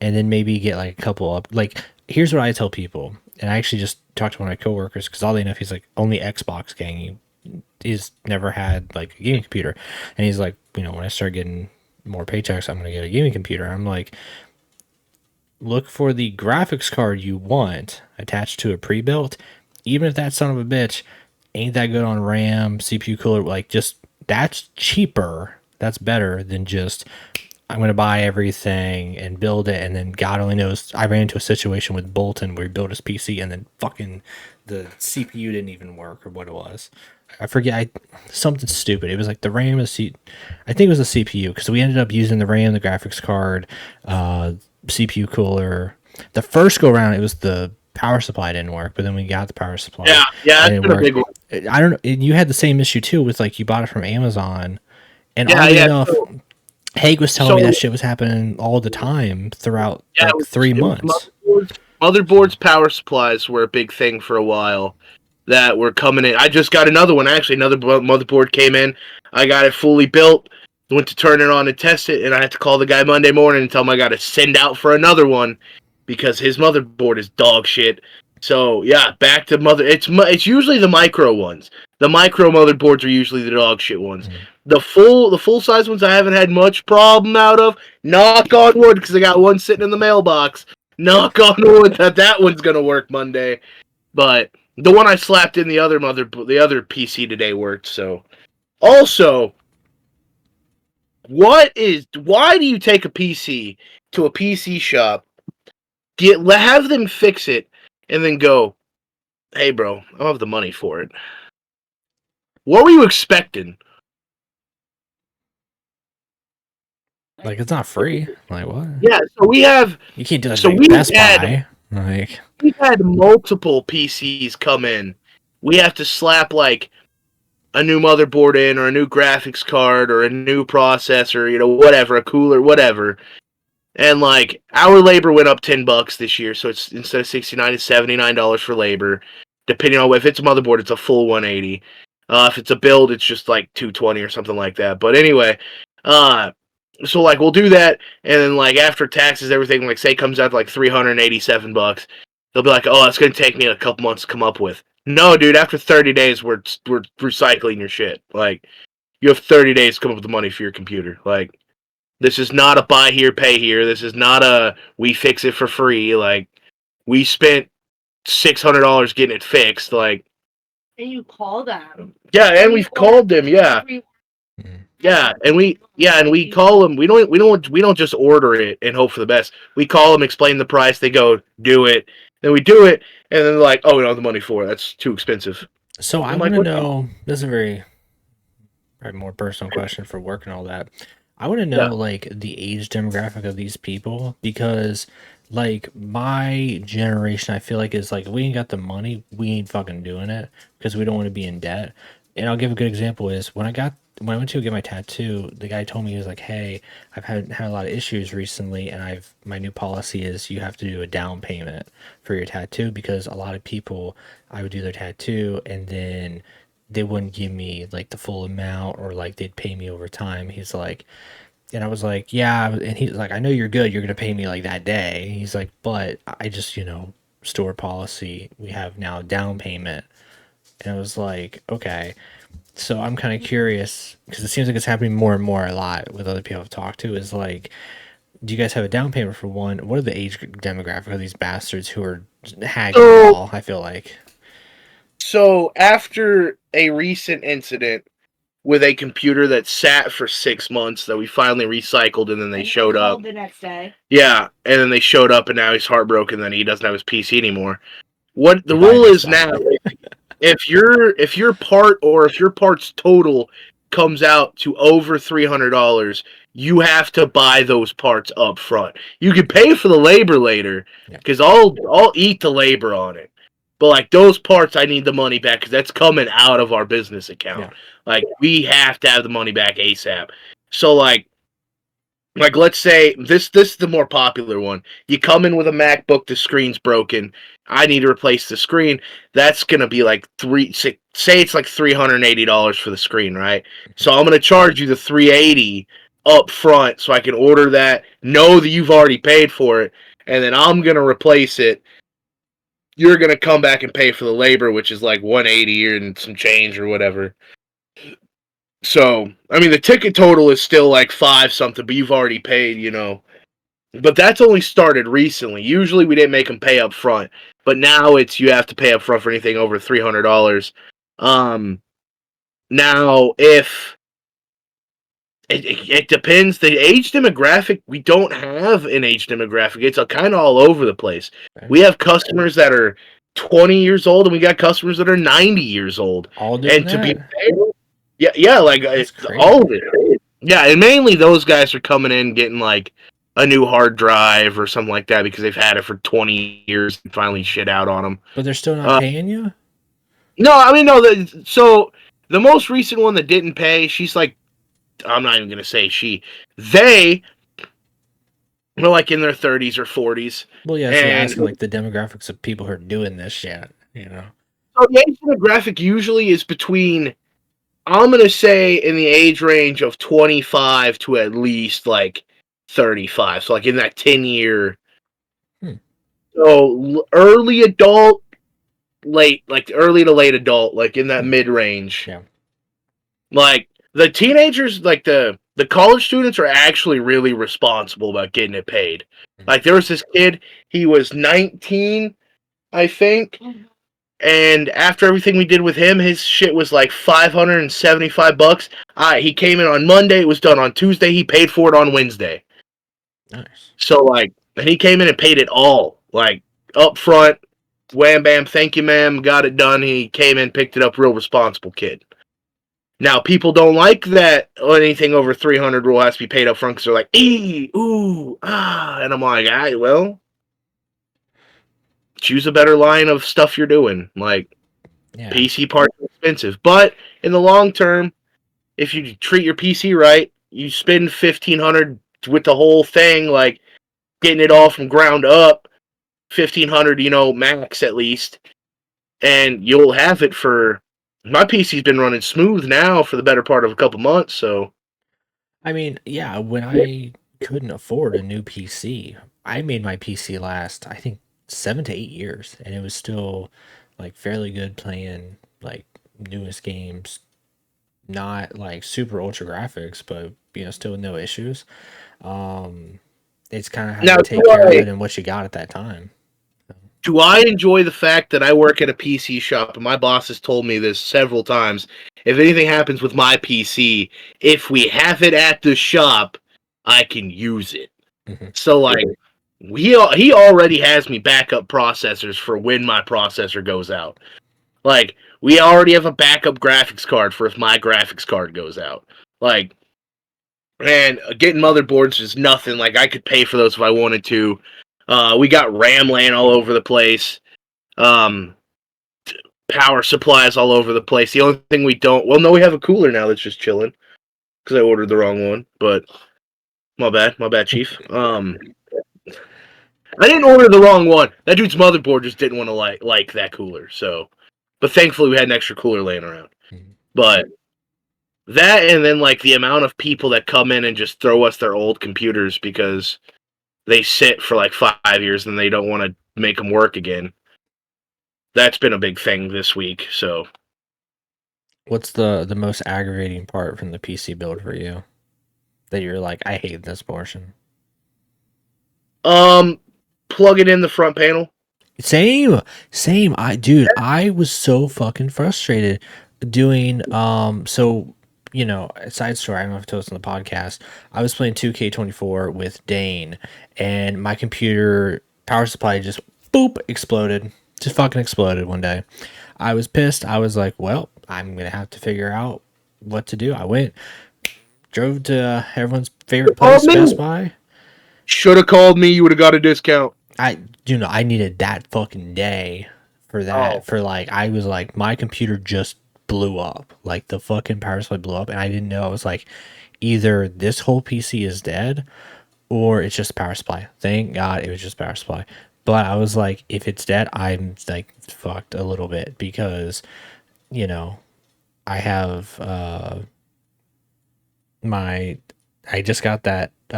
and then maybe get like a couple up. Like, here's what I tell people. And I actually just talked to one of my coworkers because oddly enough, he's like, only Xbox gang. He's never had like a gaming computer. And he's like, when I start getting more paychecks, I'm going to get a gaming computer. I'm like, look for the graphics card you want attached to a pre-built. Even if that son of a bitch ain't that good on RAM, CPU cooler, like, just that's cheaper. That's better than just, I'm going to buy everything and build it. And then God only knows, I ran into a situation with Bolton where he built his PC and then fucking the CPU didn't even work, or what it was. I forget, something stupid. It was like the RAM, I think it was the CPU, because we ended up using the RAM, the graphics card, CPU cooler. The first go around, it was the power supply didn't work, but then we got the power supply. Yeah, that's been a big one. I don't know. You had the same issue too with, like, you bought it from Amazon, and enough, Haig was telling me that shit was happening all the time throughout 3 months. Motherboards, power supplies were a big thing for a while that were coming in. I just got another one, actually. Another motherboard came in. I got it fully built, went to turn it on and test it, and I had to call the guy Monday morning and tell him I got to send out for another one because his motherboard is dog shit. So, yeah, back to it's usually the micro ones. The micro motherboards are usually the dog shit ones. Mm-hmm. The full size ones I haven't had much problem out of. Knock on wood, because I got one sitting in the mailbox. Knock on wood that one's gonna work Monday. But the one I slapped in the other PC today worked. So, also, why do you take a PC to a PC shop, have them fix it, and then go, hey bro, I don't have the money for it? What were you expecting? Like, it's not free. Like, what? Yeah, so you can't do that. So Best Buy. We've had multiple PCs come in. We have to slap like a new motherboard in, or a new graphics card, or a new processor, whatever, a cooler, whatever. And like, our labor went up $10 this year, so it's instead of $69, it's $79 for labor. Depending on if it's a motherboard, it's a full $180. If it's a build, it's just like $220 or something like that. But anyway, so like, we'll do that, and then like after taxes, everything, like, say comes out to like $387. They'll be like, oh, it's gonna take me a couple months to come up with. No, dude, after 30 days, we're recycling your shit. Like, you have 30 days to come up with the money for your computer. Like, this is not a buy here, pay here. This is not a we fix it for free. Like, we spent $600 getting it fixed. Like, and you call them. Yeah, and we've called them. Yeah, yeah, and we call them. We don't just order it and hope for the best. We call them, explain the price. They go, do it. Then we do it, and then they're like, oh, we don't have the money for it. That's too expensive. So I want to know. This is a very more personal question for work and all that. I want to know, like, the age demographic of these people, because, like, my generation, I feel like, is like, if we ain't got the money, we ain't fucking doing it, because we don't want to be in debt. And I'll give a good example is when I got when I went to get my tattoo, the guy told me, he was like, "Hey, I've had a lot of issues recently, and my new policy is you have to do a down payment for your tattoo because a lot of people, I would do their tattoo and then they wouldn't give me like the full amount or like they'd pay me over time." He's like, and I was like, "Yeah," and he's like, "I know you're good. You're gonna pay me like that day." He's like, "But I just, store policy. We have now down payment." And I was like, "Okay." So I'm kind of curious because it seems like it's happening more and more a lot with other people I've talked to. Is like, do you guys have a down payment for one? What are the age demographic of these bastards who are hagging it So, all? I feel like. so after a recent incident with a computer that sat for 6 months that we finally recycled, and then they And showed up. called the next day. Yeah, and then they showed up, and now he's heartbroken that he doesn't have his PC anymore. What the Buy rule next is time. now, if your part or if your part's total comes out to over $300, you have to buy those parts up front. You can pay for the labor later, Yeah. because I'll eat the labor on it. But like those parts, I need the money back because that's coming out of our business account. Yeah. Like we have to have the money back ASAP. So like let's say this is the more popular one. You come in with a MacBook, the screen's broken. I need to replace the screen. That's gonna be like say it's like $380 for the screen, right? So I'm gonna charge you the $380 up front so I can order that, know that you've already paid for it, and then I'm gonna replace it. You're gonna come back and pay for the labor, which is like $180 and some change or whatever. So, I mean, the ticket total is still like five something, but you've already paid. But that's only started recently. Usually, we didn't make them pay up front, but now it's you have to pay up front for anything over $300. Now, if it depends, the age demographic, we don't have an age demographic. It's kind of all over the place. Okay. We have customers that are 20 years old, and we got customers that are 90 years old. All doing And to be that. fair, yeah, like That's crazy. all of it. Yeah, and mainly those guys are coming in getting like a new hard drive or something like that because they've had it for 20 years and finally shit out on them. But they're still not paying you. No, I mean no. So the most recent one that didn't pay, she's like, I'm not even gonna say she. They were like in their 30s or 40s, Well, yeah. So and asking like the demographics of people who are doing this shit. so the age demographic usually is between, I'm gonna say, in the age range of 25 to at least like 35. So like in that 10-year. So early adult, like early to late adult, like in that mid range. Yeah. Like the teenagers, like the college students are actually really responsible about getting it paid. Like there was this kid, he was 19, I think. And after everything we did with him, his shit was like $575. He came in on Monday, it was done on Tuesday, he paid for it on Wednesday. Nice. So like, and he came in and paid it all, like up front, wham bam, thank you ma'am, got it done. He came in, picked it up, real responsible kid. Now people don't like that anything over 300 rule has to be paid up front because they're like, ooh, and I'm like, well, choose a better line of stuff you're doing. Like, Yeah. PC parts are expensive, but in the long term, if you treat your PC right, you spend $1,500 with the whole thing, like getting it all from ground up, $1,500, max at least, and you'll have it for. My PC's been running smooth now for the better part of a couple months, so. I mean, yeah, when I couldn't afford a new PC, I made my PC last, I think, 7 to 8 years, and it was still like fairly good playing like newest games, not like super ultra graphics, but still with no issues. It's kind of how Now, you take care of it and what you got at that time. do I enjoy the fact that I work at a PC shop, and my boss has told me this several times? If anything happens with my PC, if we have it at the shop, I can use it. So, like, he already has me backup processors for when my processor goes out. Like, we already have a backup graphics card for if my graphics card goes out. Like, and getting motherboards is nothing. Like, I could pay for those if I wanted to. We got RAM laying all over the place. Power supplies all over the place. The only thing we don't... Well, no, we have a cooler now that's just chilling. because I ordered the wrong one. But my bad, Chief. I didn't order the wrong one. That dude's motherboard just didn't want to like that cooler. So, but thankfully we had an extra cooler laying around. But that, and then like the amount of people that come in and just throw us their old computers because they sit for like 5 years and they don't want to make them work again. That's been a big thing this week. So, What's the most aggravating part from the PC build for you? That you're like, I hate this portion. plug it in the front panel. Same. I was so fucking frustrated doing so, you know, side story, I don't know if I told this on the podcast. I was playing 2K24 with Dane, and my computer power supply just boop exploded. Just fucking exploded one day. I was pissed. I was like, well, I'm gonna have to figure out what to do. I drove to everyone's favorite place, Best Buy. Should have called me. You would have got a discount. I needed that fucking day for that. For like, I was like, my computer just blew up. Like, the fucking power supply blew up, and I didn't know. I was like, either this whole PC is dead, or it's just power supply. Thank God it was just power supply. But I was like, if it's dead, I'm like fucked a little bit, because, you know, I have I just got that 2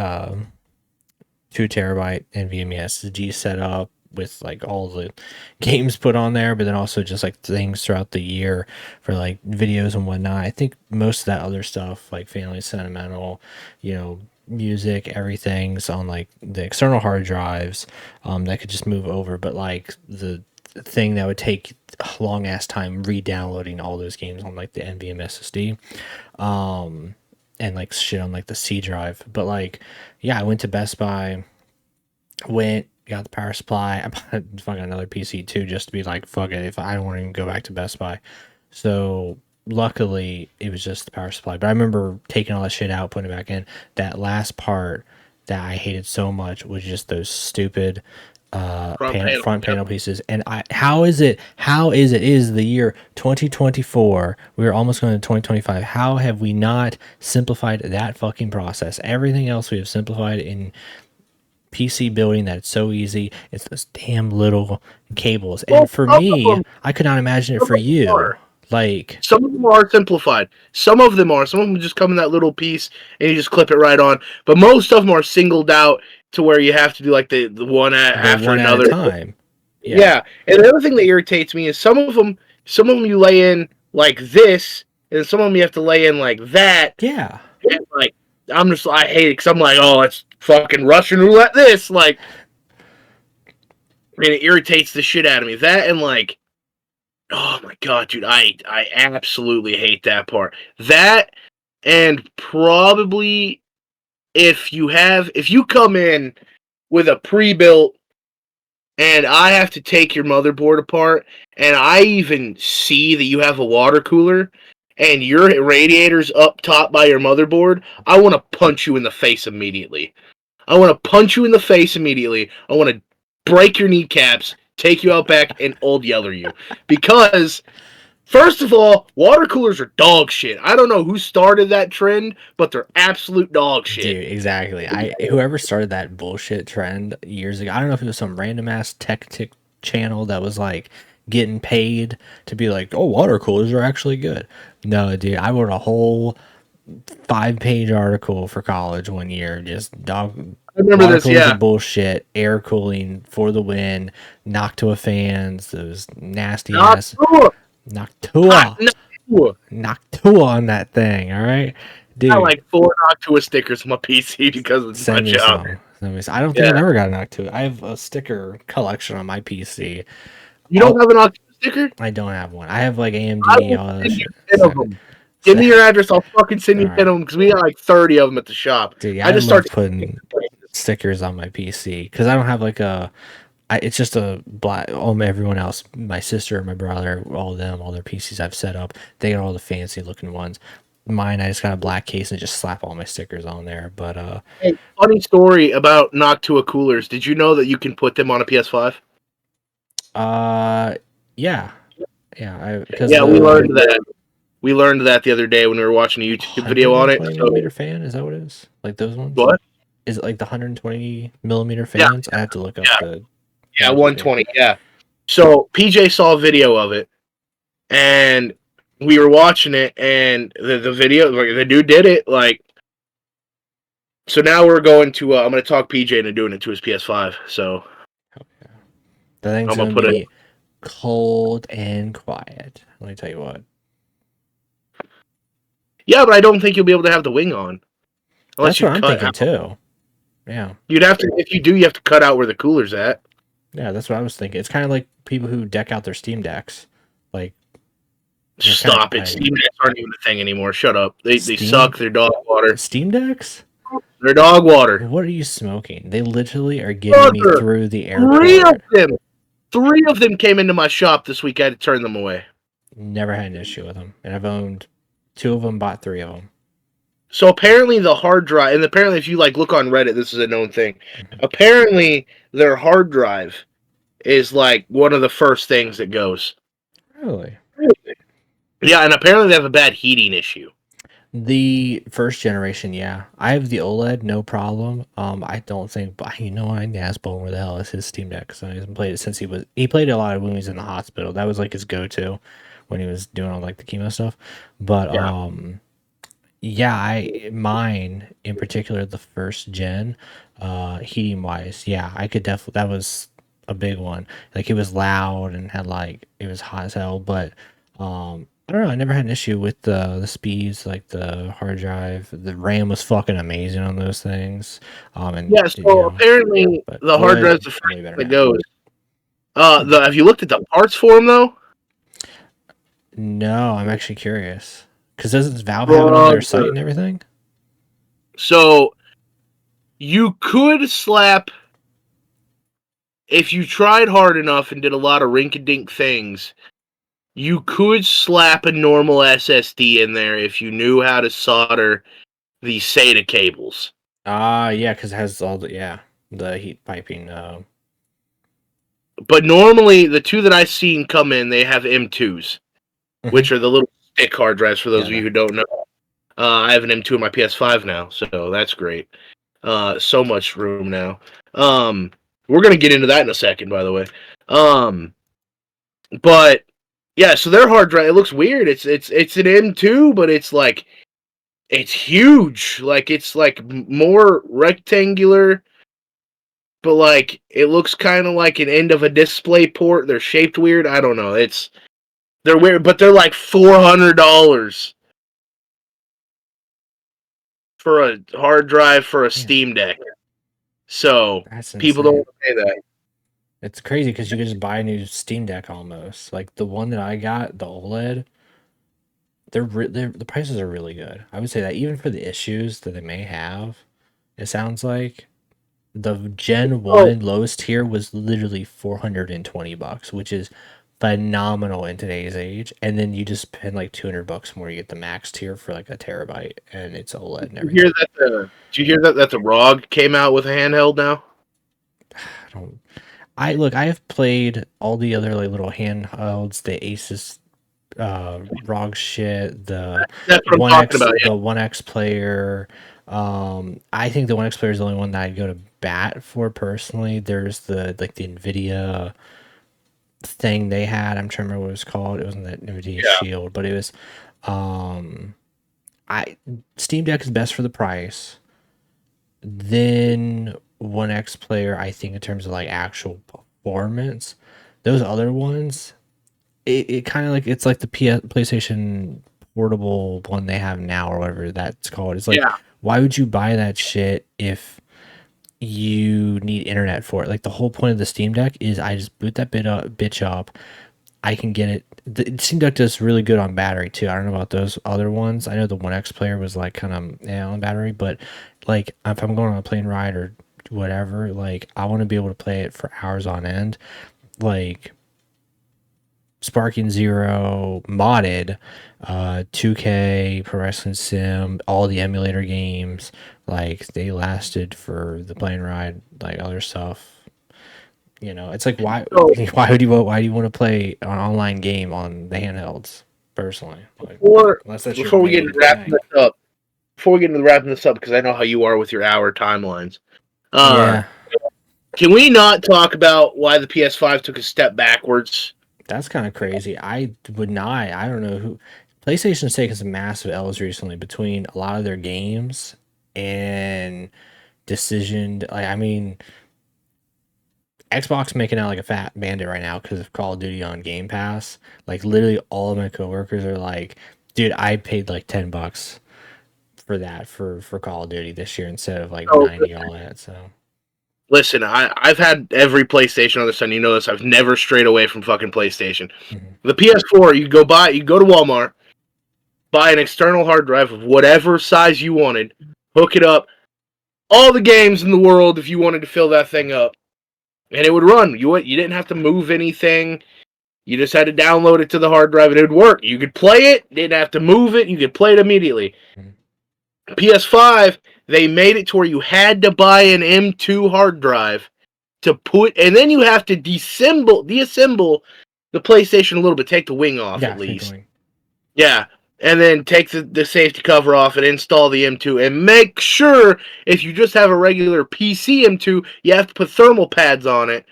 terabyte NVMe SSD set up with like all the games put on there, but then also just like things throughout the year for like videos and whatnot. I think most of that other stuff, like Family Sentimental, you know, music, everything's on like the external hard drives that could just move over. But like the thing that would take a long ass time re-downloading all those games on like the NVMe SSD, and like shit on like the C drive. But like, yeah, I went to Best Buy, got the power supply. I bought fucking another PC too, just to be like, fuck it, if I don't want to even go back to Best Buy. So luckily it was just the power supply. But I remember taking all that shit out, putting it back in. That last part that I hated so much was just those stupid front panel pieces. And how is it is the year 2024, we're almost going to 2025. How have we not simplified that fucking process? Everything else we have simplified in PC building. That's so easy. It's those damn little cables. And for me, I could not imagine it for you. Like, some of them are simplified. Some of them just come in that little piece and you just clip it right on. But most of them are singled out to where you have to do like the one after another. At a time. Yeah. And the other thing that irritates me is some of them you lay in like this, and some of them you have to lay in like that. Yeah. And like, I hate it because I'm like, oh, it's fucking Russian roulette this. Like, and it irritates the shit out of me. That, and like, oh my god, dude, I absolutely hate that part. That, and probably if you come in with a pre-built and I have to take your motherboard apart and I even see that you have a water cooler and your radiator's up top by your motherboard, I want to punch you in the face immediately. I want to punch you in the face immediately. I want to break your kneecaps, take you out back, and old yeller you. Because, first of all, water coolers are dog shit. I don't know who started that trend, but they're absolute dog shit. Dude, exactly. Whoever started that bullshit trend years ago, I don't know if it was some random ass tech channel that was like getting paid to be like, oh, water coolers are actually good. No, dude, I wrote a whole 5-page article for college one year, just I remember water coolers are bullshit, air cooling for the win, Noctua fans, those nasty ass Noctua on that thing. All right, dude. I got like 4 Noctua stickers on my PC because of my job. I don't think I've ever got a Noctua. I have a sticker collection on my PC. You don't have a Noctua sticker? I don't have one. I have like AMD. All that shit. Give me your address. I'll fucking send you 10 of them because we got like 30 of them at the shop. Dude, yeah, I just started putting stickers on my PC because I don't have like it's just a black. Everyone else, my sister, my brother, all of them, all their PCs I've set up. They got all the fancy looking ones. Mine, I just got a black case and just slap all my stickers on there. But hey, funny story about Noctua coolers. Did you know that you can put them on a PS5? Yeah. We learned that. We learned that the other day when we were watching a YouTube video on it. 120 So, millimeter fan, is that what it is? Like those ones? what? Is it like the 120 millimeter Yeah, fans? I have to look up yeah, the yeah, YouTube video. 120. Yeah. So PJ saw a video of it, and we were watching it, and the video, like the dude did it, like. So now we're going to. I'm going to talk PJ into doing it to his PS5. So Okay. The thing's I'm gonna gonna put be it. cold and quiet. Let me tell you what. Yeah, but I don't think you'll be able to have the wing on unless That's you what I'm cut thinking out. too. Yeah. You'd have to. If you do, you have to cut out where the cooler's at. Yeah, that's what I was thinking. It's kind of like people who deck out their Steam decks. Like, Stop it. Steam decks aren't even a thing anymore. Shut up. They suck. They're dog water. Steam decks? They're dog water. What are you smoking? They literally are getting me through the Three of airport. them. 3 of them came into my shop this week. I had to turn them away. Never had an issue with them. And I've owned 2 of them, bought 3 of them. So apparently the hard drive, and apparently if you like look on Reddit, this is a known thing. Apparently their hard drive is like one of the first things that goes. Really? Yeah, and apparently they have a bad heating issue. The first generation, yeah. I have the OLED, no problem. I don't think, but you know, I Nasbone where the hell is his Steam Deck? Because I hasn't played it since he played it a lot when he was in the hospital. That was like his go-to when he was doing all like the chemo stuff. But yeah, mine in particular, the first gen, heating wise, yeah, I could definitely, that was a big one. Like it was loud and had like it was hot as hell, but I don't know, I never had an issue with the speeds, like the hard drive. The RAM was fucking amazing on those things. And yeah, so apparently the hard drive's the first thing that goes. Have you looked at the parts for them though? No, I'm actually curious. Because doesn't Valve have it on their site and everything? So you could slap, if you tried hard enough and did a lot of rink-a-dink things, you could slap a normal SSD in there if you knew how to solder the SATA cables. Yeah, because it has all the heat piping. But normally, the 2 that I've seen come in, they have M2s, which are the little stick hard drives, for those of you who don't know. I have an M2 in my PS5 now, so that's great. So much room now. We're going to get into that in a second, by the way. But yeah, so their hard drive, it looks weird. It's an M2, but it's like it's huge. Like it's like more rectangular, but like it looks kind of like an end of a display port. They're shaped weird. I don't know. They're weird, but they're like $400 for a hard drive for a Steam Deck. So people don't want to pay that. It's crazy because you can just buy a new Steam Deck almost. Like the one that I got, the OLED, the prices are really good. I would say that even for the issues that they may have, it sounds like the Gen 1 lowest tier was literally $420, which is phenomenal in today's age. And then you just spend like $200 more, you get the max tier for like a terabyte, and it's OLED and everything. Did you hear that the ROG came out with a handheld now? I have played all the other like little handhelds, the Asus ROG shit, the 1X, the 1X player. I think the 1X player is the only one that I'd go to bat for personally. There's the NVIDIA thing they had. I'm trying to remember what it was called. It wasn't that NVIDIA Shield, but it was Steam Deck is best for the price. Then 1X player, I think in terms of like actual performance, those other ones, it kind of like it's like the PlayStation portable one they have now or whatever that's called. It's like, why would you buy that shit if you need internet for it? Like the whole point of the Steam Deck is I just boot that bitch up. I can get it. The Steam Deck does really good on battery too. I don't know about those other ones. I know the 1X player was like kind of on battery, but like if I'm going on a plane ride or whatever, like I want to be able to play it for hours on end. Like Sparking Zero modded, 2K, Pro Wrestling Sim, all the emulator games, like they lasted for the plane ride, like other stuff. You know, it's like why do you want to play an online game on the handhelds? personally. Like, Before unless that's your before we get into main wrapping thing. this up, because I know how you are with your hour timelines. Yeah, Can we not talk about why the PS5 took a step backwards? that's kind of crazy. I would not. I don't know who. PlayStation's taken some massive L's recently between a lot of their games and decision. Like, I mean, Xbox making out like a fat bandit right now because of Call of Duty on Game Pass. Like, literally, all of my coworkers are like, "Dude, I paid like $10 for that for Call of Duty this year instead of like So, 90 all that." So, listen, I've had every PlayStation on the sun. You know this. I've never strayed away from fucking PlayStation. The PS4, you go to Walmart, buy an external hard drive of whatever size you wanted, hook it up, all the games in the world if you wanted to fill that thing up, and it would run. You didn't have to move anything. You just had to download it to the hard drive and it would work. You could play it, didn't have to move it, you could play it immediately. PS5, they made it to where you had to buy an M2 hard drive to put, and then you have to deassemble the PlayStation a little bit, take the wing off yeah, at least. going. Yeah, and then take the safety cover off and install the M2, and make sure if you just have a regular PC M2, you have to put thermal pads on it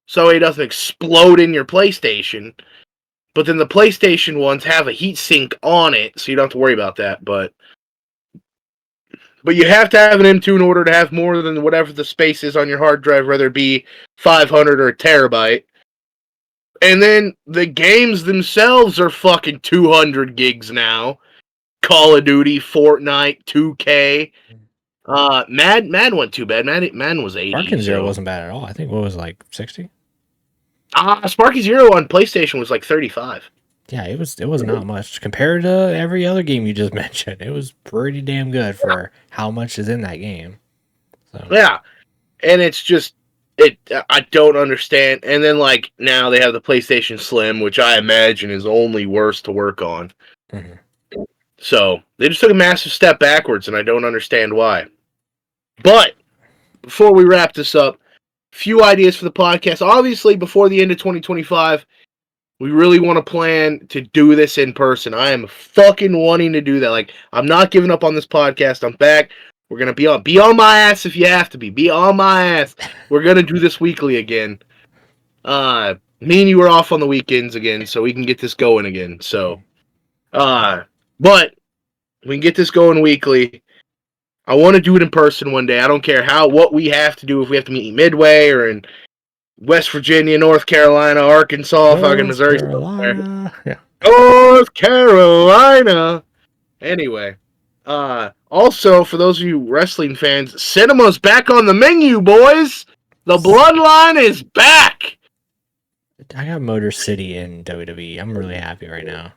so it doesn't explode in your PlayStation. But then the PlayStation ones have a heatsink on it, so you don't have to worry about that. But you have to have an M2 in order to have more than whatever the space is on your hard drive, whether it be 500 or a terabyte. And then the games themselves are fucking 200 gigs now. Call of Duty, Fortnite, 2K. Madden wasn't too bad. Madden was 80. Sparking Zero so. wasn't bad at all. I think what was like 60. Sparky Zero on PlayStation was like 35. Yeah, it was not much compared to every other game you just mentioned. It was pretty damn good for how much is in that game. So Yeah, and it's just I don't understand. And then like now they have the PlayStation Slim, which I imagine is only worse to work on. So they just took a massive step backwards, and I don't understand why. But before we wrap this up, few ideas for the podcast. Obviously, before the end of 2025, we really want to plan to do this in person. I am fucking wanting to do that. Like, I'm not giving up on this podcast. I'm back. We're gonna be on my ass if you have to be. Be on my ass. We're gonna do this weekly again. Me and you are off on the weekends again, so we can get this going again. So, but we can get this going weekly. I want to do it in person one day. I don't care what we have to do, if we have to meet Midway or in West Virginia, North Carolina, Arkansas, fucking Missouri, Carolina. Yeah. North Carolina. Anyway, also for those of you wrestling fans, cinema's back on the menu, boys. The Bloodline is back. I got Motor City in WWE. I'm really happy right now.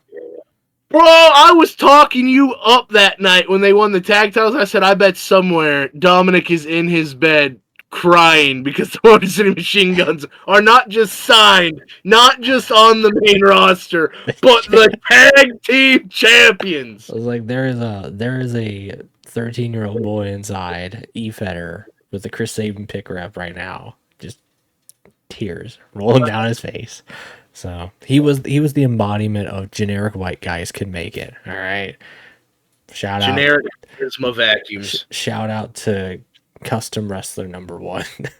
Bro, I was talking you up that night when they won the tag titles. I said, I bet somewhere Dominic is in his bed crying because the Motor City Machine Guns are not just signed, not just on the main roster, but the tag team champions. I was like, there is a 13-year-old boy inside E-Fetter with a Chris Sabin pick rep right now. Just tears rolling down his face. So he was the embodiment of generic white guys can make it. All right. Shout Generic charisma vacuums. Shout out to Custom Wrestler #1.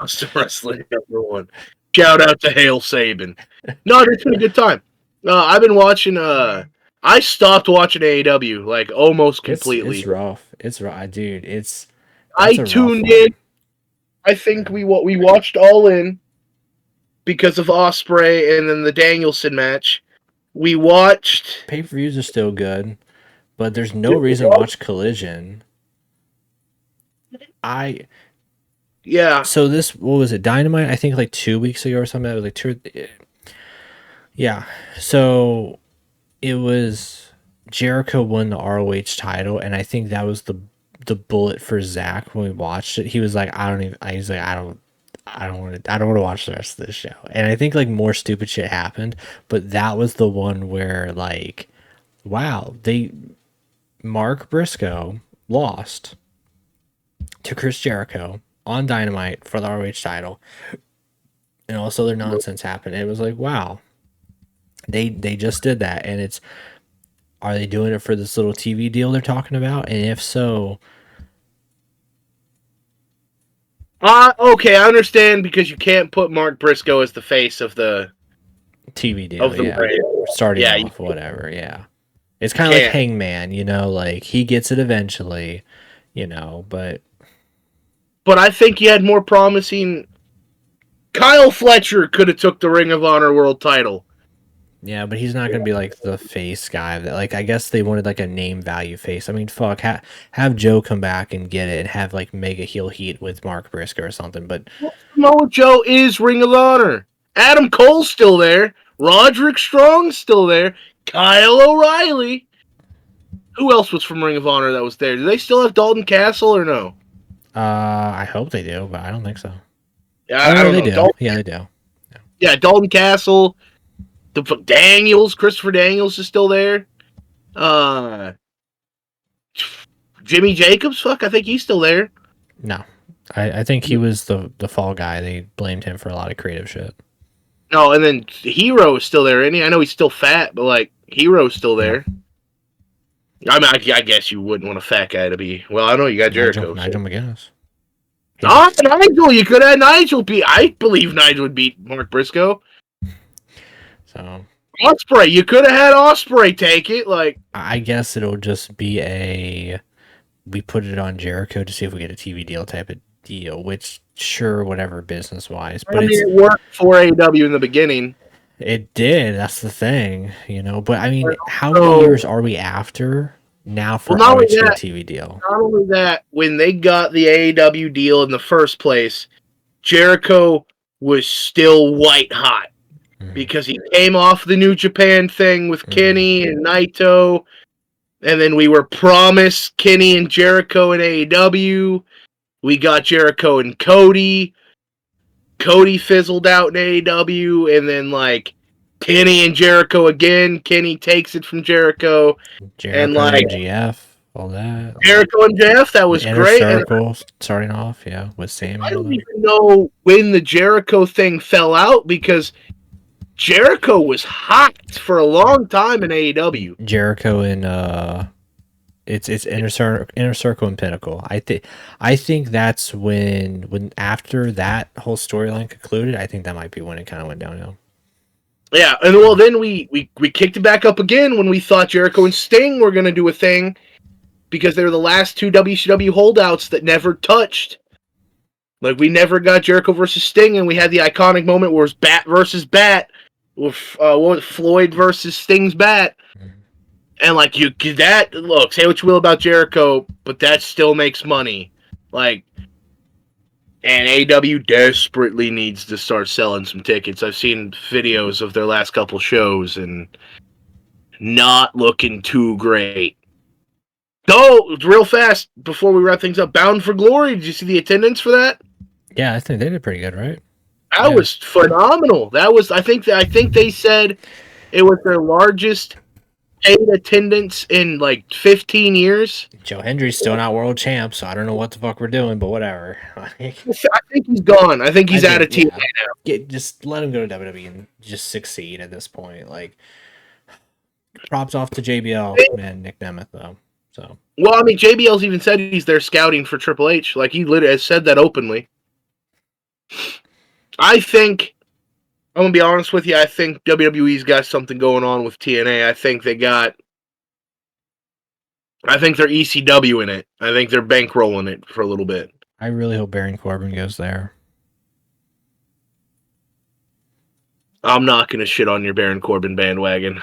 Custom Wrestling #1. Shout out to Hale Sabin. No, it's been a good time. I've been watching. I stopped watching AEW like almost completely. It's rough. It's rough, dude. I tuned in. I think we watched All In because of Ospreay and then the Danielson match. We watched. Pay-per-views are still good, but there's no reason to watch Collision. Yeah. So what was it? Dynamite? I think like 2 weeks ago or something. It was like two. Yeah. So it was Jericho won the ROH title, and I think that was the bullet for Zach when we watched it. He was like, I don't want to watch the rest of this show. And I think like more stupid shit happened, but that was the one where like, wow, Mark Briscoe lost to Chris Jericho on Dynamite for the ROH title, and also their nonsense happened. It was like, wow, They just did that, and are they doing it for this little TV deal they're talking about? And if so, Okay, I understand because you can't put Mark Briscoe as the face of the TV deal, yeah, brand. starting Yeah, off, whatever, yeah. It's you kind of like can't. Hangman, like he gets it eventually, but But I think you had more promising. Kyle Fletcher could have took the Ring of Honor World Title. yeah, but he's not gonna be like the face guy. That like I guess they wanted like a name value face. I mean, fuck, have Joe come back and get it, and have like mega heel heat with Mark Briscoe or something. But Samoa Joe is Ring of Honor. Adam Cole's still there. Roderick Strong's still there. Kyle O'Reilly. Who else was from Ring of Honor that was there? Do they still have Dalton Castle or no? I hope they do, but I don't think so. Yeah, Oh I no, don't they know. do. Yeah, they do. Yeah, Dalton Castle. The Daniels, Christopher Daniels is still there. Jimmy Jacobs, fuck, I think he's still there. No, I think he was the fall guy. They blamed him for a lot of creative shit. No, and then Hero is still there, isn't he? I know he's still fat, but like Hero's still there. I mean, I guess you wouldn't want a fat guy to be. Well, I know you got Jericho. Nigel McGuinness. Nigel, you could have Nigel beat. I believe Nigel would beat Mark Briscoe. So Osprey, you could have had Osprey take it. Like, I guess it'll just be we put it on Jericho to see if we get a TV deal type of deal. Which sure, whatever business wise, but it worked for AEW in the beginning. It did. That's the thing, But I mean, how many years are we after now for ROH to get a TV deal? Not only that, when they got the AEW deal in the first place, Jericho was still white hot because he came off the New Japan thing with Kenny and Naito, and then we were promised Kenny and Jericho in AEW. We got Jericho and Cody. Cody fizzled out in AEW, and then like Kenny and Jericho again. Kenny takes it from Jericho, and like GF, all that. Jericho and Jeff, that was great. Circle starting off, yeah, with Sammy. I don't even know when the Jericho thing fell out because Jericho was hot for a long time in AEW. Jericho and it's inner circle and Pinnacle. I think that's when after that whole storyline concluded, I think that might be when it kind of went downhill. Yeah, and well, then we kicked it back up again when we thought Jericho and Sting were going to do a thing because they were the last two WCW holdouts that never touched. Like, we never got Jericho versus Sting, and we had the iconic moment where it was Bat versus Bat, with Floyd versus Sting's Bat. And like look, say what you will about Jericho, but that still makes money. Like, and AEW desperately needs to start selling some tickets. I've seen videos of their last couple shows and not looking too great. Though, real fast before we wrap things up, Bound for Glory. Did you see the attendance for that? Yeah, I think they did pretty good, right? That was phenomenal. That was I think they said it was their largest paid attendance in like 15 years. Joe Hendry's still not world champ, so I don't know what the fuck we're doing, but whatever. I think he's gone. I think he's out of TNA now. Just let him go to WWE and just succeed at this point. Like, props off to JBL and Nick Nemeth, though. So, well, I mean, JBL's even said he's there scouting for Triple H. Like, he literally has said that openly. I think, I'm going to be honest with you, I think WWE's got something going on with TNA. I think they're ECW in it. I think they're bankrolling it for a little bit. I really hope Baron Corbin goes there. I'm not going to shit on your Baron Corbin bandwagon.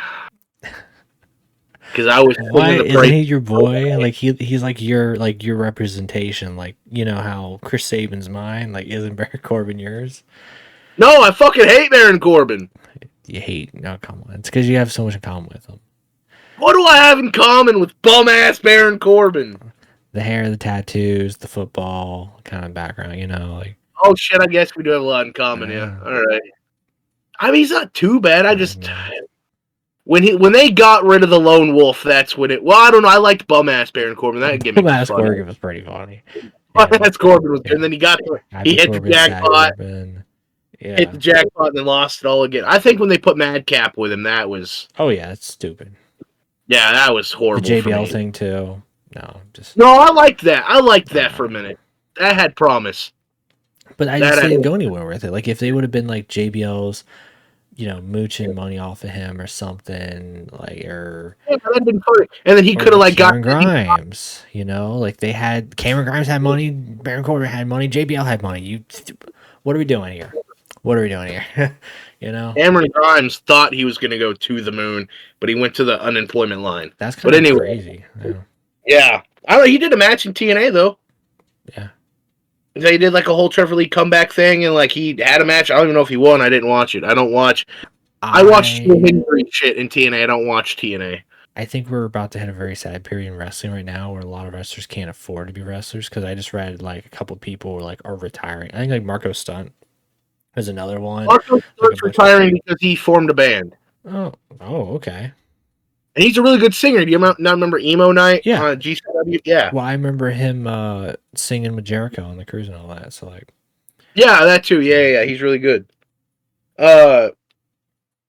Because I was. Why isn't he your boy? Like he's like your representation. Like, you know how Chris Sabin's mine. Like, isn't Baron Corbin yours? No, I fucking hate Baron Corbin. You hate? No, come on. It's because you have so much in common with him. What do I have in common with bum ass Baron Corbin? The hair, the tattoos, the football kind of background. Like. Oh shit! I guess we do have a lot in common. Yeah. All right. I mean, he's not too bad. I just. When they got rid of the Lone Wolf, that's when it. Well, I don't know. I liked bum ass Baron Corbin. That gimmick. Bum ass Corbin was pretty funny. Bum ass Corbin was good. And then he hit the jackpot. hit the jackpot and then lost it all again. I think when they put Madcap with him, that was... Oh, yeah, that's stupid. Yeah, that was horrible. The for JBL me. thing, too. No, I liked that. I liked that for a minute. That had promise. But I just didn't go anywhere with it. Like, if they would have been like JBL's, mooching money off of him or something, like, or... Yeah, that'd been funny. And then he could have, like, Cameron Grimes, like, they had... Cameron Grimes had money, Baron Corbin had money, JBL had money. What are we doing here? Cameron Grimes thought he was going to go to the moon, but he went to the unemployment line. That's kind of crazy. Yeah. I don't know. He did a match in TNA, though. Yeah. They did, like, a whole Trevor Lee comeback thing, and, like, he had a match. I don't even know if he won. I didn't watch it. I watch injury shit in TNA. I don't watch TNA. I think we're about to hit a very sad period in wrestling right now where a lot of wrestlers can't afford to be wrestlers, because I just read, like, a couple people are retiring. I think, like, Marco Stunt is another one. Marco Stunt's retiring because he formed a band. Oh, okay. And he's a really good singer. Do you not remember Emo Night on GCW? Yeah. Well, I remember him singing with Jericho on the cruise and all that. So, like, yeah, that too. Yeah. He's really good. I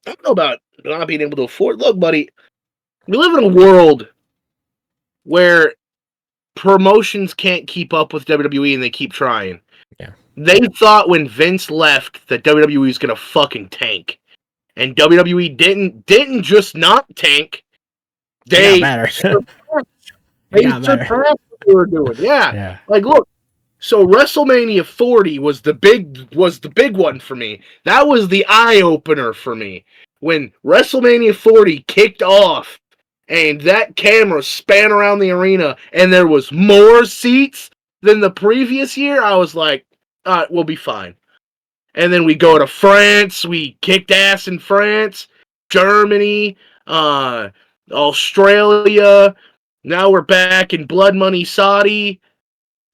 don't know about not being able to afford. Look, buddy, we live in a world where promotions can't keep up with WWE, and they keep trying. Yeah. They thought when Vince left that WWE was gonna fucking tank, and WWE didn't just not tank. They surpassed what they were doing. Yeah. Like, look. So WrestleMania 40 was the big one for me. That was the eye opener for me when WrestleMania 40 kicked off, and that camera span around the arena, and there was more seats than the previous year. I was like, all right, we'll be fine. And then we go to France. We kicked ass in France, Germany, Australia. Now we're back in Blood Money Saudi,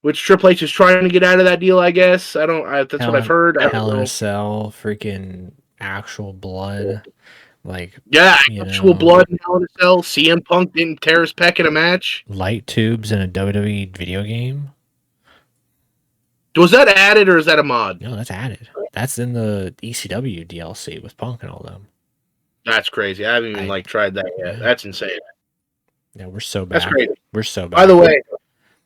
which Triple H is trying to get out of that deal, I guess. That's what I've heard. Hell in a Cell, freaking actual blood. Like, actual blood in Hell in a Cell. CM Punk didn't tear his pec in a match. Light tubes in a WWE video game. Was that added or is that a mod? No, that's added. That's in the ECW DLC with Punk and all them. That's crazy. I haven't even tried that yet. That's insane. Yeah, we're so back. That's crazy. We're so back.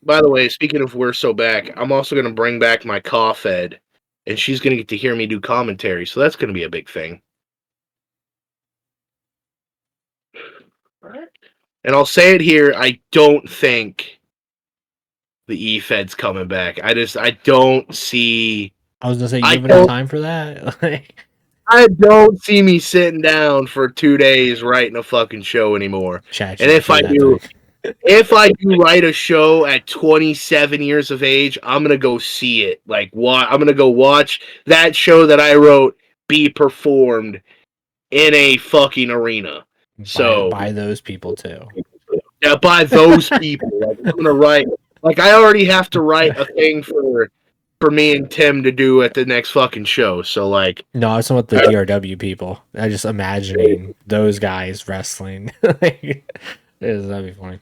By the way, speaking of we're so back, I'm also going to bring back my cough ed, and she's going to get to hear me do commentary, so that's going to be a big thing. And I'll say it here, I don't think the E-Fed's coming back. I don't see... I was going to say, you have enough time for that? I don't see me sitting down for 2 days writing a fucking show anymore. And if I do... If I do write a show at 27 years of age, I'm going to go see it. I'm going to go watch that show that I wrote be performed in a fucking arena. By those people, too. Yeah, by those people. I'm going to write... I already have to write a thing for me and Tim to do at the next fucking show. So, No, I was talking about the DRW people. I just imagining those guys wrestling. That'd be funny.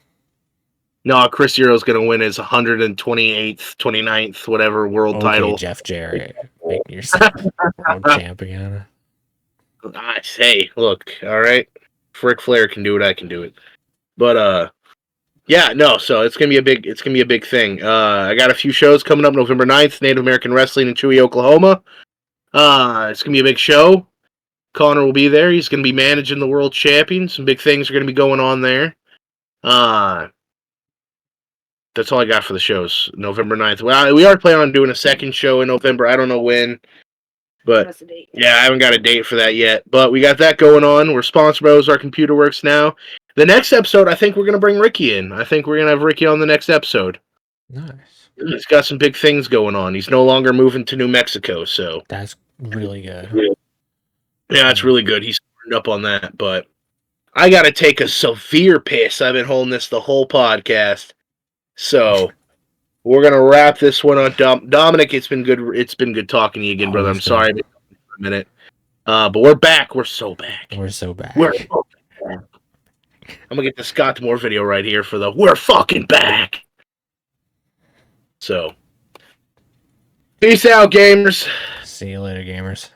No, Chris Hero's going to win his 128th, 29th, whatever world title. Jeff Jarrett, making yourself world champ again. I say, look, all right, Ric Flair can do it, I can do it. But so it's gonna be a big thing. I got a few shows coming up November 9th, Native American Wrestling in Chewy, Oklahoma. It's gonna be a big show. Connor will be there. He's gonna be managing the world champion. Some big things are gonna be going on there. That's all I got for the shows. November 9th. Well, we are planning on doing a second show in November. I don't know when. But, yeah, I haven't got a date for that yet. But we got that going on. We're sponsored by Ozark Computer Works now. The next episode, I think we're going to bring Ricky in. I think we're going to have Ricky on the next episode. Nice. He's got some big things going on. He's no longer moving to New Mexico, so. That's really good. Yeah, it's really good. He's turned up on that. But I got to take a severe piss. I've been holding this the whole podcast. So, we're gonna wrap this one on. Dominic, it's been good talking to you again, brother. I'm sorry for a minute, but we're back. We're so back. We're so back. I'm gonna get the Scott Moore video right here for the "We're fucking back." So, peace out, gamers. See you later, gamers.